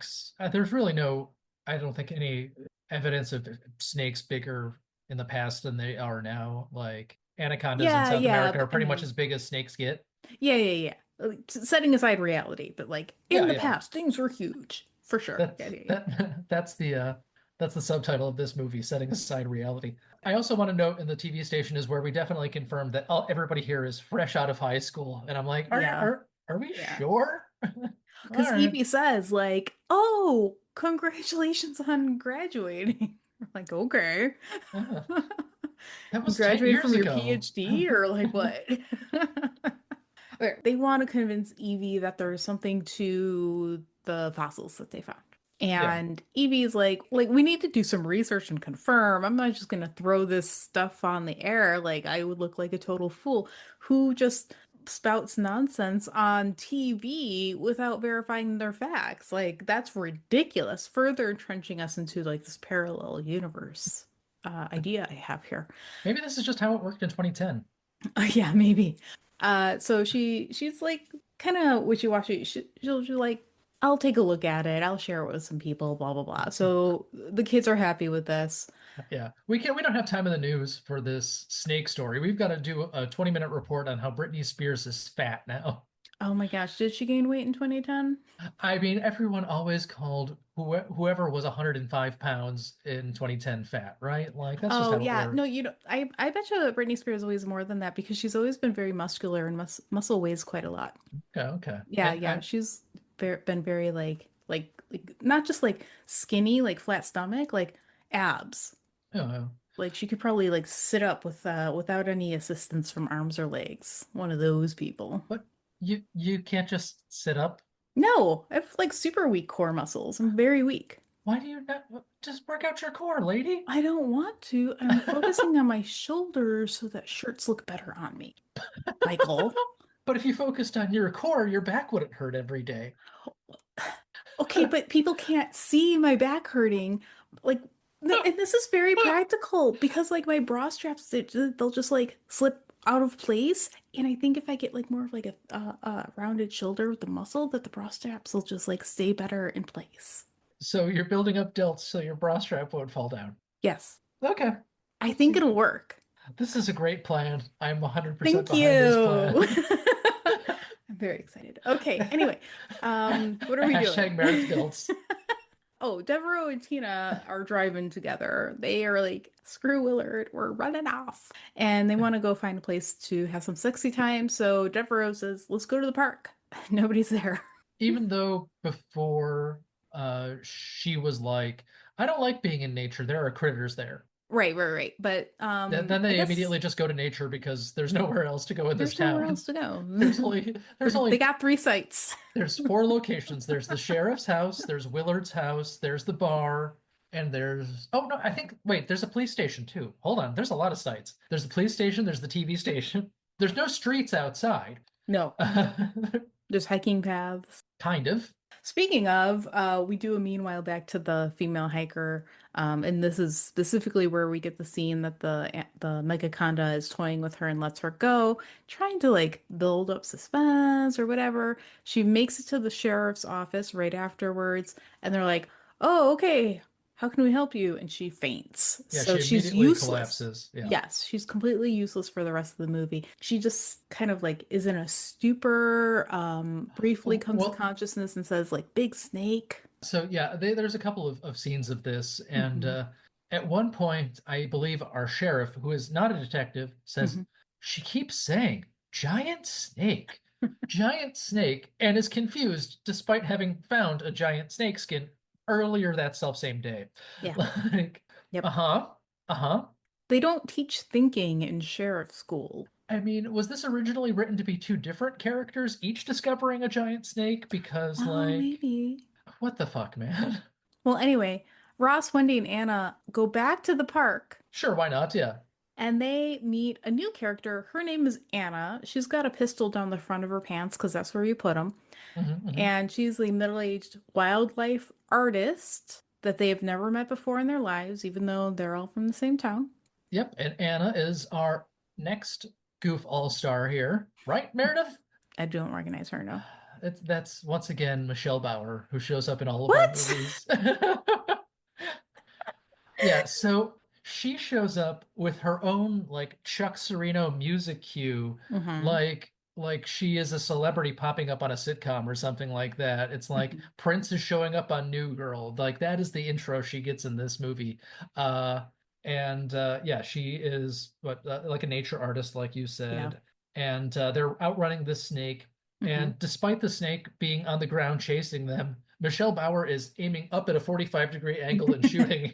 there's really no, I don't think any evidence of snakes bigger in the past than they are now. Like anacondas in South Yeah, America are but I pretty much mean, as big as snakes get. yeah. Like, setting aside reality, but like in Yeah, the yeah. past, things were huge for sure. That Yeah. that's the subtitle of this movie, setting aside reality. I also want to note in the TV station is where we definitely confirmed that everybody here is fresh out of high school. And I'm like, Yeah. are we Yeah. sure? All Because right. Evie says, like, oh, congratulations on graduating. We're like, okay. Uh, that You was 10 graduated years from your ago. PhD or like what? Okay, they want to convince Evie that there's something to the fossils that they found. Yeah. And Evie's like we need to do some research and confirm. I'm not just gonna throw this stuff on the air. Like I would look like a total fool who just spouts nonsense on TV without verifying their facts. Like that's ridiculous. Further entrenching us into like this parallel universe idea I have here. Maybe this is just how it worked in 2010. Yeah, maybe. So she's like kind of wishy-washy. She'll like, I'll take a look at it. I'll share it with some people, blah blah blah. So the kids are happy with this. Yeah. We don't have time in the news for this snake story. We've got to do a 20-minute report on how Britney Spears is fat now. Oh my gosh, did she gain weight in 2010? I mean, everyone always called whoever was 105 pounds in 2010 fat, right? Like that's just Oh how it yeah, no, works. you know, I bet you that Britney Spears weighs more than that because she's always been very muscular and muscle weighs quite a lot. Okay, okay. Yeah, And yeah, she's been very like not just like skinny, like flat stomach, like abs. you know, Like she could probably like sit up without any assistance from arms or legs. One of those people. but you can't just sit up. No, I have like super weak core muscles. I'm very weak. Why do you not just work out your core, lady? I don't want to. I'm focusing on my shoulders so that shirts look better on me. Michael. But if you focused on your core, your back wouldn't hurt every day. Okay, but people can't see my back hurting. Like, and this is very practical because like my bra straps, they'll just like slip out of place. And I think if I get like more of like a rounded shoulder with the muscle, that the bra straps will just like stay better in place. So you're building up delts so your bra strap won't fall down. Yes, Okay. I Let's think see. it'll work. This is a great plan. I'm 100% Thank behind this you. plan. I'm very excited. Okay, anyway, what are we doing? Hashtag Meredith Dilts. Oh, Devereaux and Tina are driving together. They are like, screw Willard, we're running off. And they want to go find a place to have some sexy time. So Devereaux says, let's go to the park. Nobody's there. Even though before she was like, I don't like being in nature. There are critters there. Right, right, right. But Then I they guess immediately just go to nature because there's nowhere else to go in this there's nowhere town. else to go. There's They only got three sites. there's four locations. There's the sheriff's house, there's Willard's house, there's the bar, and there's oh no, I think wait, there's a police station too. Hold on, there's a lot of sites. There's the police station, there's the TV station. There's no streets outside. No, there's hiking paths. Kind of. Speaking of, we do a meanwhile back to the female hiker, and this is specifically where we get the scene that the Megaconda is toying with her and lets her go, trying to like build up suspense or whatever. She makes it to the sheriff's office right afterwards, and they're like, "Oh, okay, how can we help you?" And she faints, Yeah, so she she's immediately useless. collapses. Yeah. Yes, she's completely useless for the rest of the movie. She just kind of like is in a stupor, briefly comes to Well, consciousness and says like big snake. so yeah, there's a couple of scenes of this, and Hmm. at one point, I believe our sheriff, who is not a detective, says Hmm. she keeps saying giant snake, and is confused despite having found a giant snake skin earlier that self same day. Yeah. Like, Yep. uh-huh, uh-huh. They don't teach thinking in sheriff school. I mean, was this originally written to be two different characters, each discovering a giant snake? Because, Oh, like, maybe. what the fuck, man? Well, anyway, Ross, Wendy, and Anna go back to the park Sure, why not? Yeah. and they meet a new character. Her name is Anna. She's got a pistol down the front of her pants because that's where you put them. Hmm. And she's the middle-aged wildlife artist that they have never met before in their lives, even though they're all from the same town. Yep, and Anna is our next goof all-star here, right, Meredith? I don't recognize her, no. That's once again Michelle Bauer, who shows up in all of our What? movies. Yeah, so she shows up with her own like Chuck Sereno music cue, Hmm. like she is a celebrity popping up on a sitcom or something like that. It's like Hmm. Prince is showing up on New Girl. Like that is the intro she gets in this movie. Uh and yeah, she is what like a nature artist, like you Yeah. said. And they're outrunning this snake. Hmm. And despite the snake being on the ground chasing them, Michelle Bauer is aiming up at a 45-degree angle and shooting.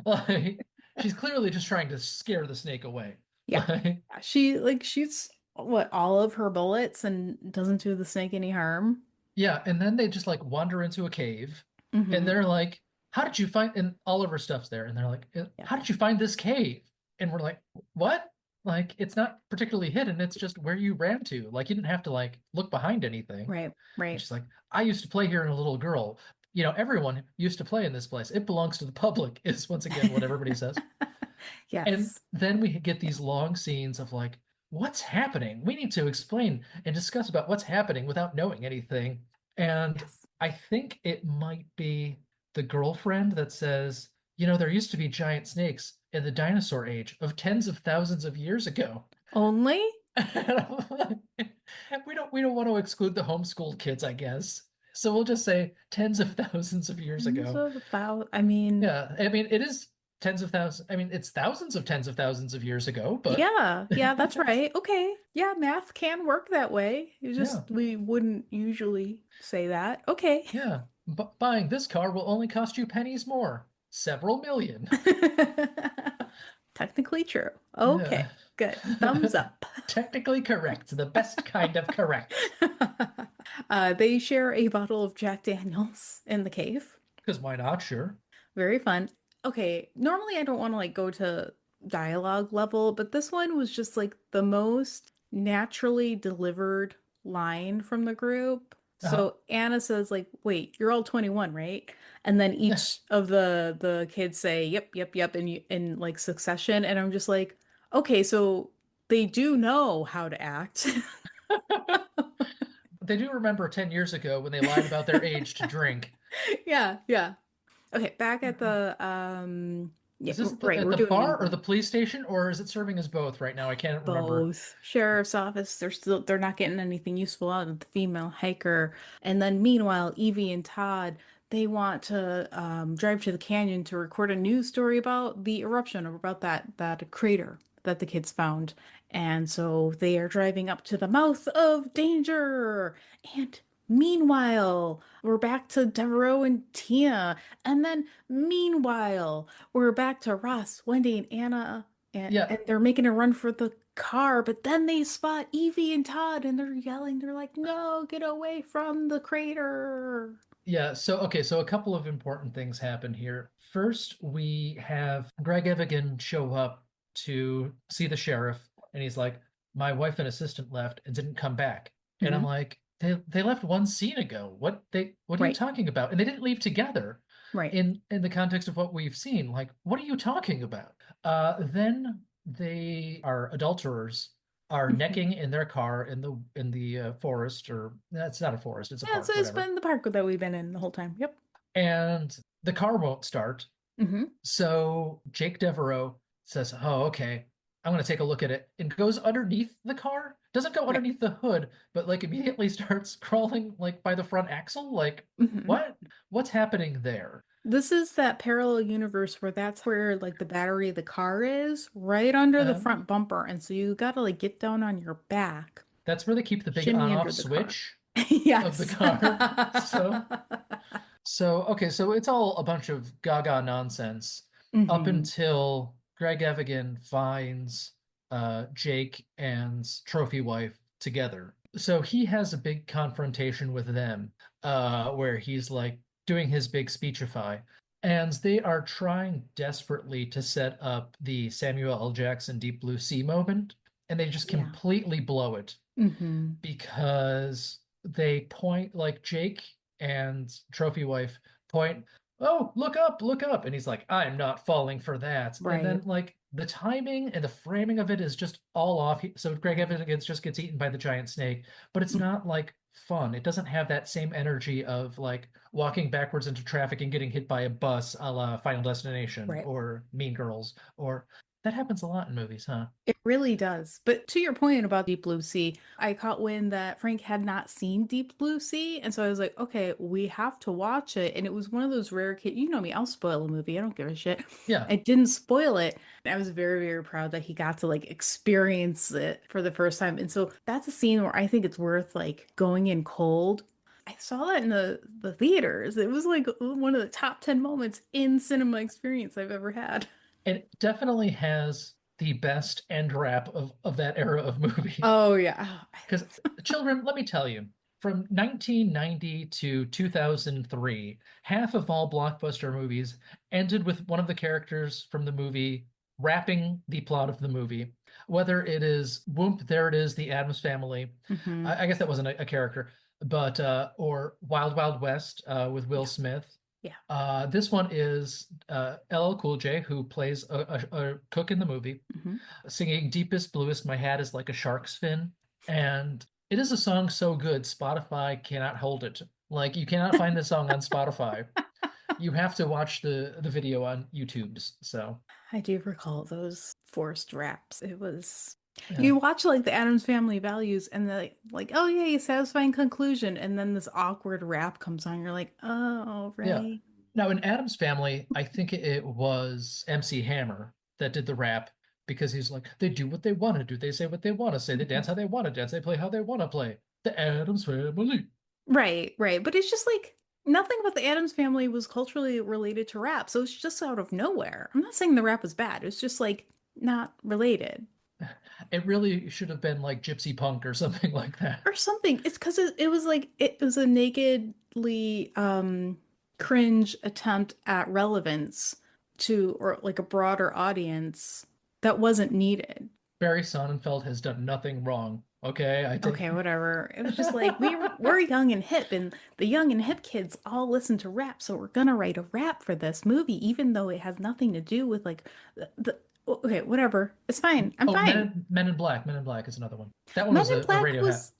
Like she's clearly just trying to scare the snake away. Yeah. Like She like shoots what all of her bullets and doesn't do the snake any harm. yeah, and then they just like wander into a cave and Hmm. they're like, "How did you find?" And all of her stuff's there, and they're like, Yeah. "How did you find this cave?" And we're like, "What?" Like it's not particularly hidden, it's just where you ran to. Like you didn't have to like look behind anything. Right. And Right. she's like, "I used to play here as a little girl. You know, everyone used to play in this place. It belongs to the public," is once again what everybody says. And Yes. then we get Yeah. these long scenes of like, what's happening? We need to explain and discuss about what's happening without knowing anything. And Yes. I think it might be the girlfriend that says, you know, there used to be giant snakes in the dinosaur age of tens of thousands of years ago. Only? We don't want to exclude the homeschooled kids, I guess. So we'll just say tens of thousands of years Tens ago. of thousands. I mean, Yeah, I mean it is tens of thousands. I mean it's thousands of tens of thousands of years ago, but yeah, yeah, that's right. Okay. Yeah, math can work that way. You yeah, just, we wouldn't usually say that. Okay. yeah. But buying this car will only cost you pennies more. Several million. Technically true. Yeah. Okay, good. Thumbs up. Technically correct. The best kind of correct. They share a bottle of Jack Daniels in the cave. Because why not? Sure. Very fun. Okay, normally I don't want to like go to dialogue level, but this one was just like the most naturally delivered line from the group. Uh-huh. So Anna says like, "Wait, you're all 21, right?" And then each of the kids say, "Yep, yep, yep," in like succession, and I'm just like, "Okay, so they do know how to act." They do remember 10 years ago when they lied about their age to drink. Yeah, yeah. Okay, back at the yeah, Is this right, at we're the doing Mean bar or the Girls. police station, or is it serving as both right now? I can't remember. Both. Sheriff's office, they're not getting anything useful out of the female hiker. And then meanwhile, Evie and Todd, they want to drive to the canyon to record a news story about the eruption or about that crater that the kids found. And so they are driving up to the mouth of danger. And meanwhile, we're back to Devereaux and Tina. And then meanwhile, we're back to Ross, Wendy, and Anna Yeah, and they're making a run for the car, but then they spot Evie and Todd and they're yelling. They're like, "No, get away from the crater." yeah. So, okay, so a couple of important things happen here. First, we have Greg Evigan show up to see the sheriff, and he's like, "My wife and assistant left and didn't come back." And I'm Hmm. like, they left one scene ago. What are you Right, talking about? And they didn't leave together right. in the context of what we've seen. Like, what are you talking about? Then they are adulterers are Mhm. necking in their car in the forest, or that's not a forest, it's a Yeah, so park, it's whatever. been the park that we've been in the whole time. Yep. And the car won't start. Hmm. So Jake Devereaux says, "Oh, okay, I'm going to take a look at it," and goes underneath the car. Doesn't go Right. underneath the hood, but like immediately starts crawling like by the front axle. Like, Hmm. what? What's happening there? This is that parallel universe where that's where like the battery of the car is, right under the Uh, front bumper. And so you gotta like get down on your back, that's where they keep the big shimmy on-off under the car. switch of the Yes. car. So okay, so it's all a bunch of gaga nonsense up Hmm. until Greg Evigan finds Jake and Trophy Wife together. So he has a big confrontation with them, where he's like doing his big speechify, and they are trying desperately to set up the Samuel L. Jackson Deep Blue Sea moment, and they just Yeah. completely blow it Hmm. because they point like Jake and Trophy Wife point, "Oh, look up." And he's like, "I'm not falling for that." And then Right. like the timing and the framing of it is just all off. So Greg Evans just gets eaten by the giant snake, but it's not like fun. It doesn't have that same energy of like walking backwards into traffic and getting hit by a bus a la Final Destination Right. or Mean Girls, or that happens a lot in movies, huh? It really does. But to your point about Deep Blue Sea, I caught wind that Frank had not seen Deep Blue Sea. And so I was like, okay, we have to watch it. And it was one of those rare kids. You know me, I'll spoil a movie. I don't give a shit. Yeah. I didn't spoil it. I was very, very proud that he got to like experience it for the first time. And so that's a scene where I think it's worth like going in cold. I saw that in the theaters. It was like one of the top 10 moments in cinema experience I've ever had. It definitely has the best end wrap of that era of movie. Oh yeah. Because children, let me tell you, from 1990 to 2003, half of all blockbuster movies ended with one of the characters from the movie wrapping the plot of the movie. Whether it is Whoomp, there it is, the Addams Family. Hmm. I guess that wasn't a character, but or Wild Wild West with Will Yeah. Smith. Yeah. This one is LL Cool J, who plays a cook in the movie, Hmm. singing Deepest Bluest, My Hat is Like a Shark's Fin. And it is a song so good, Spotify cannot hold it. Like, you cannot find this song on Spotify. You have to watch the video on YouTube's. So, I do recall those forced raps. It was. Yeah. You watch like the Addams Family Values and they're like, oh yeah, satisfying conclusion, and then this awkward rap comes on. You're like, oh, Yeah. right. Now in Adam's Family, I think it was MC Hammer that did the rap because he's like, they do what they want to do, they say what they want to say, they dance how they want to dance, they play how they want to play. The Adams Family. Right, right. But it's just like nothing about the Addams Family was culturally related to rap, so it's just out of nowhere. I'm not saying the rap was bad. It's just like not related. It really should have been like Gypsy Punk or something like that. Or something. It's because it was like it was a nakedly cringe attempt at relevance to or like a broader audience that wasn't needed. Barry Sonnenfeld has done nothing wrong. Okay, I take. Okay, whatever. It was just like we're young and hip, and the young and hip kids all listen to rap, so we're gonna write a rap for this movie, even though it has nothing to do with like the okay, whatever. It's fine. I'm Oh, fine. Men in Black. Men in Black is another one. That one Men was in a Black radio hat. was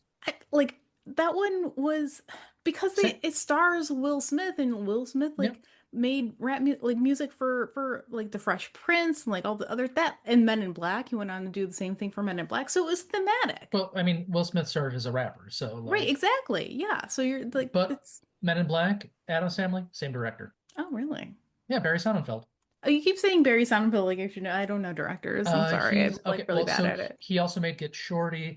like that one was because Say, it stars Will Smith, and Will Smith yeah. like made like music for like the Fresh Prince and like all the other that and Men in Black. He went on to do the same thing for Men in Black, so it was thematic. Well, I mean, Will Smith started as a rapper, so Right, like, exactly. Yeah. So you're like but it's Men in Black, Adam's Family, same director. oh really? Yeah, Barry Sonnenfeld. Oh, you keep saying Barry Sonnenfeld like I should know. I don't know directors. I'm sorry. I'm He's okay. like really Well, bad so at it. he also made Get Shorty.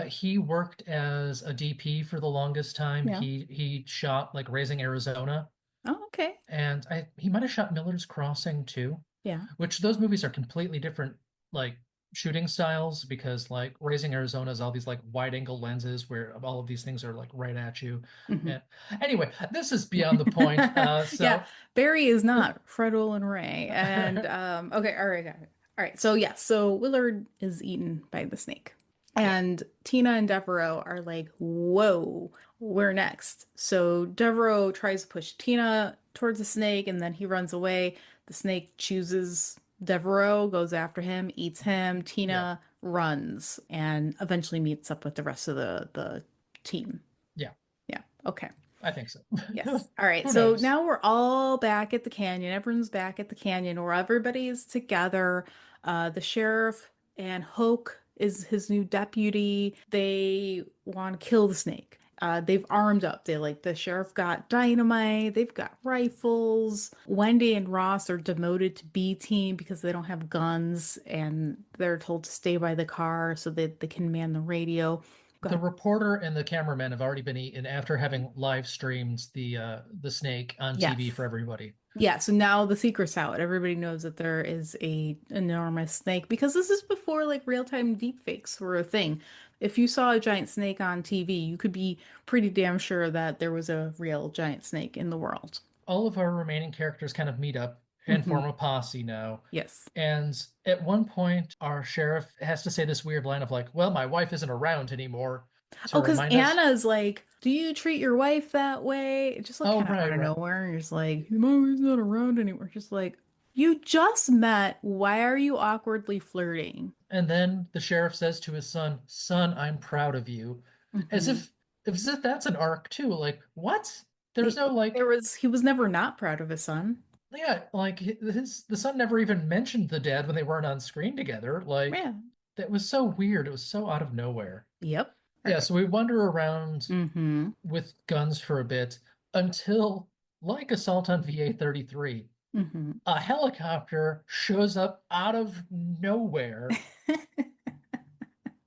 He worked as a DP for the longest time. Yeah. He shot like Raising Arizona, Oh, okay. and I he might have shot Miller's Crossing too, Yeah. which those movies are completely different, like shooting styles because like Raising Arizona is all these like wide angle lenses where all of these things are like right at you. Hmm. And anyway, this is beyond the point. Yeah, So Barry is not Fred Olen Ray. And okay, all right, got it. All right. So yeah, so Willard is eaten by the snake. yeah, And Tina and Devereaux are like, whoa, we're next. So Devereaux tries to push Tina towards the snake and then he runs away. The snake chooses Devereaux, goes after him, eats him. yeah, Tina runs and eventually meets up with the rest of the team. yeah. Yeah. Okay. I think so. Yes. All right. Who So knows? now we're all back at the canyon. Everyone's back at the canyon where everybody is together. The sheriff and Hoke is his new deputy. They want to kill the snake. They've armed up. They like the sheriff got dynamite. They've got rifles. Wendy and Ross are demoted to B team because they don't have guns and they're told to stay by the car so that they can man the radio. Go The ahead. reporter and the cameraman have already been eaten after having live streamed the snake on TV for Yes. everybody. Yeah, so now the secret's out. Everybody knows that there is a enormous snake because this is before like real-time deepfakes were a thing. If you saw a giant snake on TV, you could be pretty damn sure that there was a real giant snake in the world. All of our remaining characters kind of meet up and Hmm. form a posse now. Yes. And at one point, our sheriff has to say this weird line of like, "Well, my wife isn't around anymore," to Oh, because remind us. Anna's like, "Do you treat your wife that way?" It just like Oh, kind of out right, of right. nowhere. And you're just like, "Your mom's not around anymore." Just like, you just met. Why are you awkwardly flirting? And then the sheriff says to his son, "Son, I'm proud of you," as Hmm. if as if that's an arc too. Like, what? There's He, no like, he was never not proud of his son. yeah, like his the son never even mentioned the dad when they weren't on screen together. Like Yeah. that was so weird. It was so out of nowhere. Yep. All Yeah, right. so we wander around Mm-hmm. with guns for a bit until, like Assault on VA-33, Mm-hmm. a helicopter shows up out of nowhere.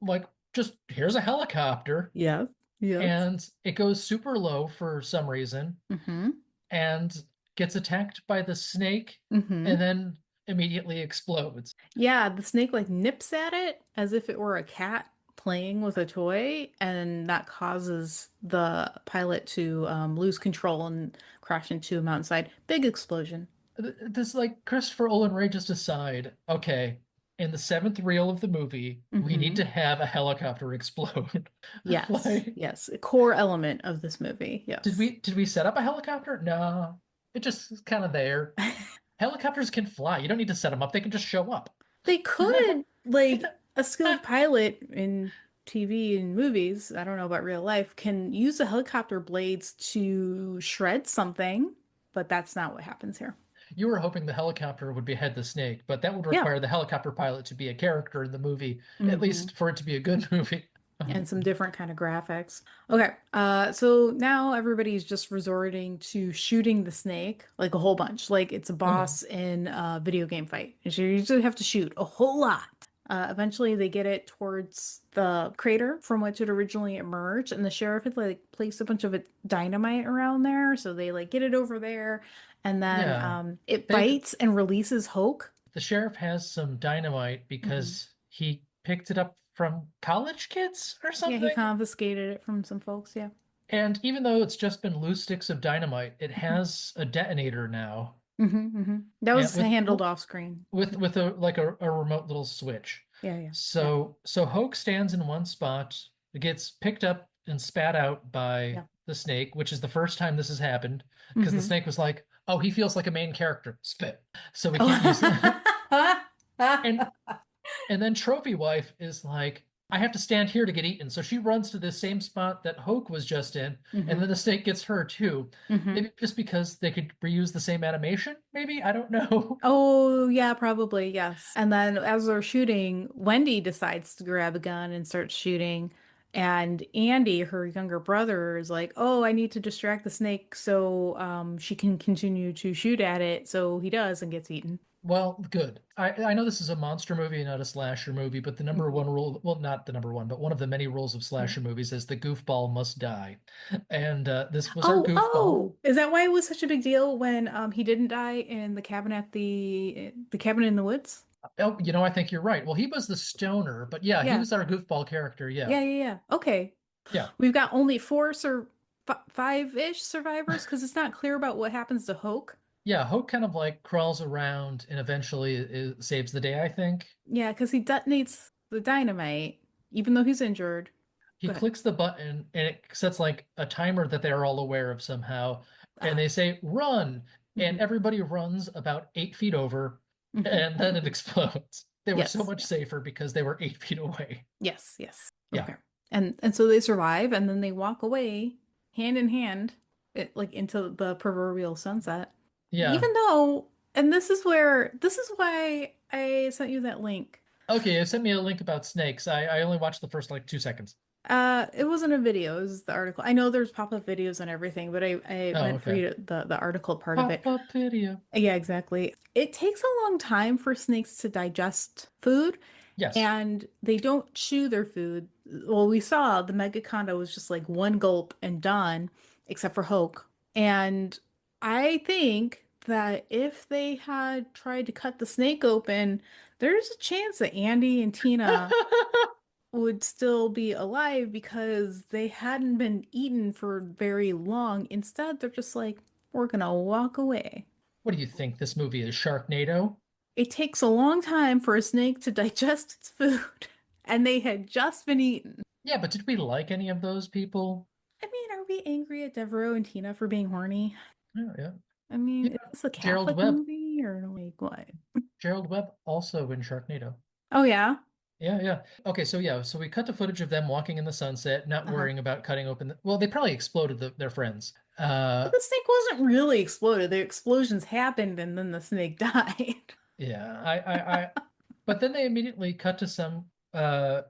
Like, just here's a helicopter, Yes. Yes. and it goes super low for some reason Mm-hmm. and gets attacked by the snake Mm-hmm. and then immediately explodes. Yeah, the snake like nips at it as if it were a cat playing with a toy, and that causes the pilot to lose control and crash into a mountainside. Big explosion. This like Christopher Olen Ray just decide, okay, in the seventh reel of the movie, we need Mm-hmm. to have a helicopter explode. Yes. Like, Yes. A core element of this movie. Yes. did we set up a helicopter? No, it just is kind of there. Helicopters can fly. You don't need to set them up. They can just show up. They could, like, a skilled pilot in TV and movies, I don't know about real life, can use the helicopter blades to shred something, but that's not what happens here. you were hoping the helicopter would behead the snake, but that would Yeah. require the helicopter pilot to be a character in the movie, at Hmm. least for it to be a good movie. And some different kind of graphics. Okay, so now everybody's just resorting to shooting the snake, like a whole bunch, like it's a boss in a video game fight. And so you usually have to shoot a whole lot. Eventually, they get it towards the crater from which it originally emerged, and the sheriff had like placed a bunch of dynamite around there, so they like get it over there, and then Yeah. it They bites and releases Hoke. the sheriff has some dynamite Hmm. because he picked it up from college kids or Yeah, he something. confiscated it from some folks. Yeah. And even though it's just been loose sticks of dynamite, it has a detonator now. That And was handled off screen. with a like a remote little switch. Yeah, yeah, yeah, So Hoke stands in one spot, it gets picked up and spat out by yeah. the snake, which is the first time this has happened, because the Hmm. snake was like, "Oh, he feels like a main character. Spit." So we can't use Oh. and and then Trophy Wife is like, I have to stand here to get eaten. So she runs to the same spot that Hoke was just in, and Hmm. then the snake gets her too. Hmm. Maybe just because they could reuse the same animation, maybe? I don't know. Oh, yeah, probably, yes. And then as they're shooting, Wendy decides to grab a gun and start shooting. And Andy, her younger brother, is like, "Oh, I need to distract the snake so she can continue to shoot at it." So he does and gets eaten. Well, good. I know this is a monster movie, not a slasher movie, but the number Mhm. one rule, well, not the number one, but one of the many rules of slasher movies is the goofball must die. And this was our Oh, goofball. oh, is that why it was such a big deal when he didn't die in the cabin at the cabin in the woods? Oh, I think you're right. Well, he was the stoner, but yeah, he Yeah. was our goofball character. Yeah. Yeah, yeah, yeah. Okay. Yeah. We've got only five-ish survivors because it's not clear about what happens to Hoke. Yeah, Hope kind of like crawls around and eventually saves the day, I think. Yeah, because he detonates the dynamite, even though he's injured. He Go ahead. clicks the button and it sets like a timer that they're all aware of somehow. And Ah. they say, run. And Hmm. everybody runs about 8 feet over Hmm. and then it explodes. They were so Yes. much Yeah. safer because they were 8 feet away. Yes. Yes. Yeah. Okay. And so they survive, and then they walk away hand in hand, like into the proverbial sunset. Yeah. Even though, and this is why I sent you that link. Okay, you sent me a link about snakes. I only watched the first like 2 seconds. It wasn't a video, it was the article. I know there's pop-up videos and everything, but I Oh, meant for okay. you to, the article part of it. Pop-up video. Yeah, exactly. It takes a long time for snakes to digest food, Yes. and they don't chew their food. Well, we saw the Megaconda was just like one gulp and done, except for Hoke. And I think that if they had tried to cut the snake open, there's a chance that Andy and Tina would still be alive because they hadn't been eaten for very long. Instead, they're just like, we're gonna walk away. What do you think? This movie is Sharknado? It takes a long time for a snake to digest its food, and they had just been eaten. Yeah, but did we like any of those people? I mean, are we angry at Devereaux and Tina for being horny? Yeah, yeah. I mean, is Yeah. this a Gerald Catholic Webb. movie or like what? Gerald Webb also in Sharknado. Oh yeah. Yeah, yeah. Okay, so yeah, so we cut to footage of them walking in the sunset, not Uh-huh. worrying about cutting open well, they probably exploded their friends. But the snake wasn't really exploded. The explosions happened and then the snake died. Yeah, but then they immediately cut to some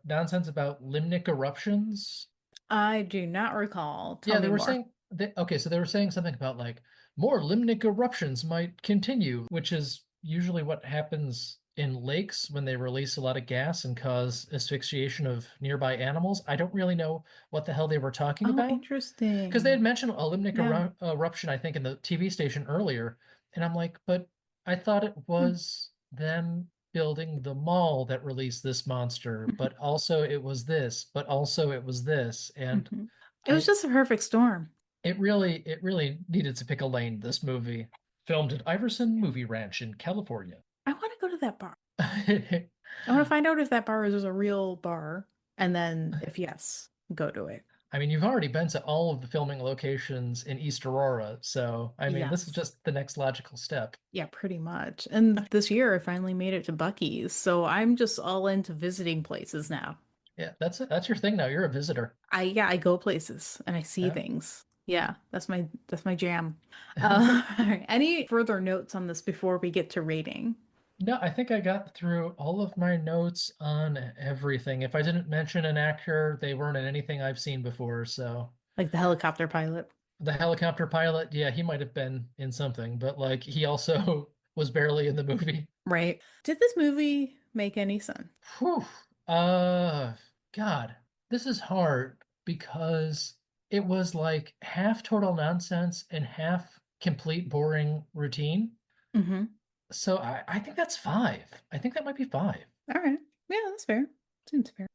nonsense about limnic eruptions. I do not recall. Tell Yeah, me they were more. saying okay, so they were saying something about like more limnic eruptions might continue, which is usually what happens in lakes when they release a lot of gas and cause asphyxiation of nearby animals. I don't really know what the hell they were talking Oh, about because they had interesting. mentioned a limnic Yeah. eruption, I think, in the TV station earlier, and I'm like, but I thought it Hmm. was them building the mall that released this monster, but also it was this, but also it was this, and Hmm. It was I just a perfect storm. it really needed to pick a lane, this movie. Filmed at Iverson Movie Ranch in California. I want to go to that bar. I I want to find out if that bar is a real bar, and then if yes, go to it. mean, you've already been to all of the filming locations in East Aurora, so I mean, this is Yes. just the next logical step. Yeah, pretty much. And this year I finally made it to Buc-ee's, so I'm just all into visiting places now. Yeah, that's it. That's your thing now. You're a visitor. I Yeah, I go places and I see Yeah. things. Yeah, that's my jam. All right. Any further notes on this before we get to rating? No, I think I got through all of my notes on everything. If I didn't mention an actor, they weren't in anything I've seen before. So Like the helicopter pilot, the helicopter pilot, yeah, he might have been in something, but like he also was barely in the movie. right? Did this movie make any sense? Whew. Uh, God, this is hard because it was like half total nonsense and half complete boring routine. Mm-hmm. So I think that's five. I think that might be five. All right. Yeah, that's fair. Seems fair.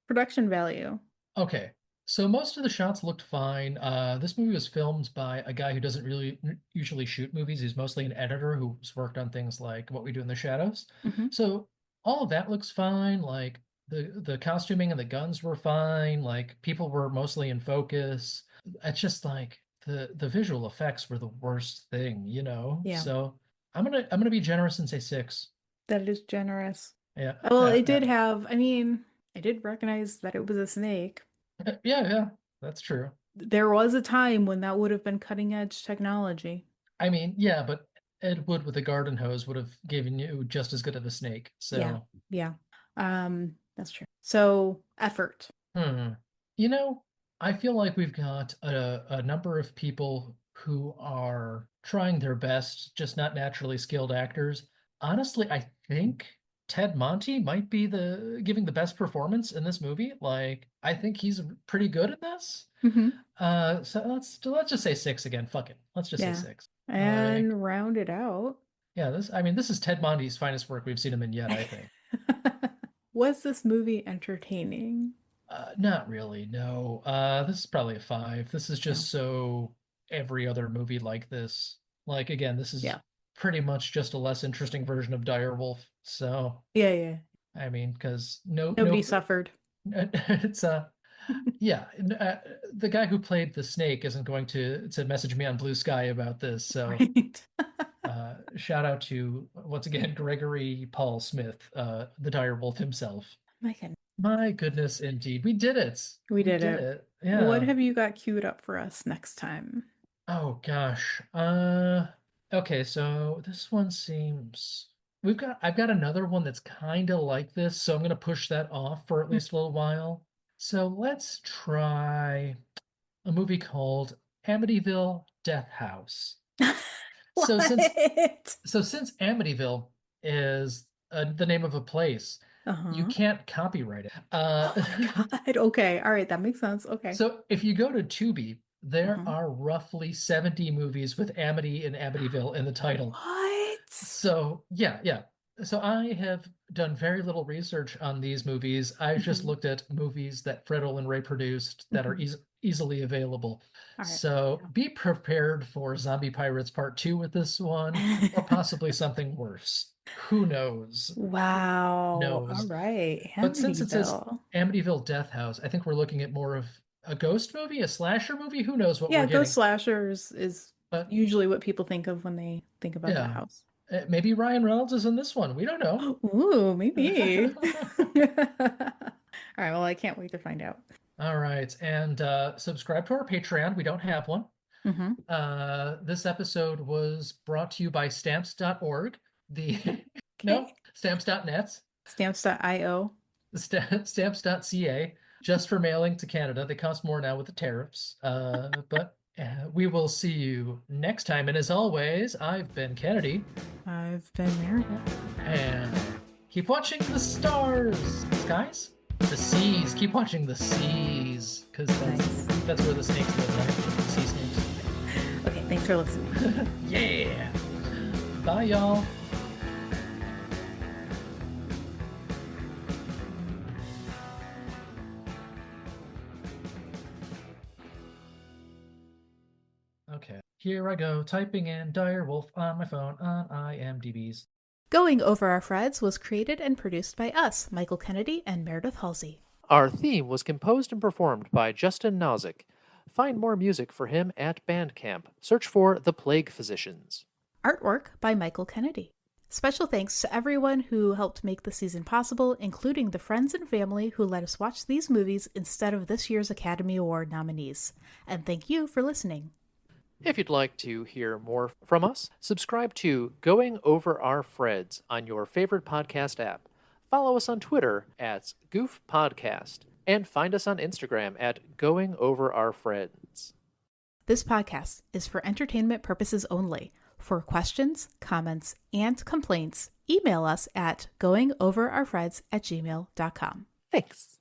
Production value. Okay. So most of the shots looked fine. This movie was filmed by a guy who doesn't really usually shoot movies. He's mostly an editor who's worked on things like What We Do in the Shadows. Mm-hmm. So all of that looks fine. Like the costuming and the guns were fine. Like people were mostly in focus. It's just like the visual effects were the worst thing, you know? Yeah, So I'm gonna be generous and say six. that is generous. Yeah. Well, Yeah. it Yeah. did have, I mean, I did recognize that it was a snake. Yeah, yeah. That's true. There was a time when that would have been cutting edge technology. I mean, yeah, but Ed Wood with a garden hose would have given you just as good of a snake. Yeah, So, yeah. That's true. So, effort. hmm. You know, I feel like we've got a number of people who are trying their best, just not naturally skilled actors. Honestly, I think Ted Monty might be the giving the best performance in this movie. Like, I think he's pretty good at this. Hmm. So let's just say six again. Fuck it. Let's just say Yeah. six. Like, And round it out. yeah, this is Ted Monty's finest work we've seen him in yet, I think. Was this movie entertaining? Not really, no. This is probably a five. This is Yeah. just so every other movie like this. Like again, this is Yeah. pretty much just a less interesting version of Direwolf. So, Yeah, yeah. I mean, because Nobody suffered. it's yeah, the guy who played the snake isn't going to message me on BlueSky about this. So, Right. shout out to once again Gregory Paul Smith, the Direwolf himself. My goodness. My goodness, indeed. We did it. We We did did it. it. What Yeah. have you got queued up for us next time? Oh gosh. Okay, so this one seems I've got another one that's kind of like this, so I'm gonna push that off for at least a little while. So let's try a movie called Amityville Death House. So since What? since Amityville is the name of a place, you Uh-huh. can't copyright it. Oh my God. Okay. All right. That makes sense. Okay. So if you go to Tubi, there Uh-huh. are roughly 70 movies with Amity and Amityville in the title. What? So yeah, yeah. So I have done very little research on these movies. I've just Hmm. looked at movies that Fred Olen Ray produced that are Hmm. easily available. All right. So be prepared for Zombie Pirates Part 2 with this one, or possibly something worse. Who knows? Wow. All Knows. right. But since it says Amityville. Amityville Death House, I think we're looking at more of a ghost movie, a slasher movie. Who knows what we're Yeah, ghost getting? slashers is But usually what people think of when they think about that yeah, house. maybe Ryan Reynolds is in this one. We don't know. Ooh, maybe. All right, well, I can't wait to find out. All right, and subscribe to our Patreon. We don't have one. Hmm. This episode was brought to you by stamps.org. The no, Okay. stamps.net, Stamps.io. stamps.ca, just for mailing to Canada. They cost more now with the tariffs. But we will see you next time. And as always, I've been Kennedy, I've been Meredith. and keep watching the stars, skies, the seas. Keep watching the seas, because Nice. that's where the snakes live, right? The sea snakes. Okay, thanks for listening. Yeah. Bye, y'all. Okay, here I go, typing in Direwolf on my phone on IMDb's. Going Over Our Freds was created and produced by us, Michael Kennedy and Meredith Halsey. Our theme was composed and performed by Justin Nozick. Find more music for him at Bandcamp. Search for The Plague Physicians. Artwork by Michael Kennedy. Special thanks to everyone who helped make the season possible, including the friends and family who let us watch these movies instead of this year's Academy Award nominees. And thank you for listening. If you'd like to hear more from us, subscribe to Going Over Our Freds on your favorite podcast app. Follow us on Twitter at Goof Podcast, and find us on Instagram at Going Over Our Freds. This podcast is for entertainment purposes only. For questions, comments, and complaints, email us at goingoverourfreds@gmail.com. Thanks.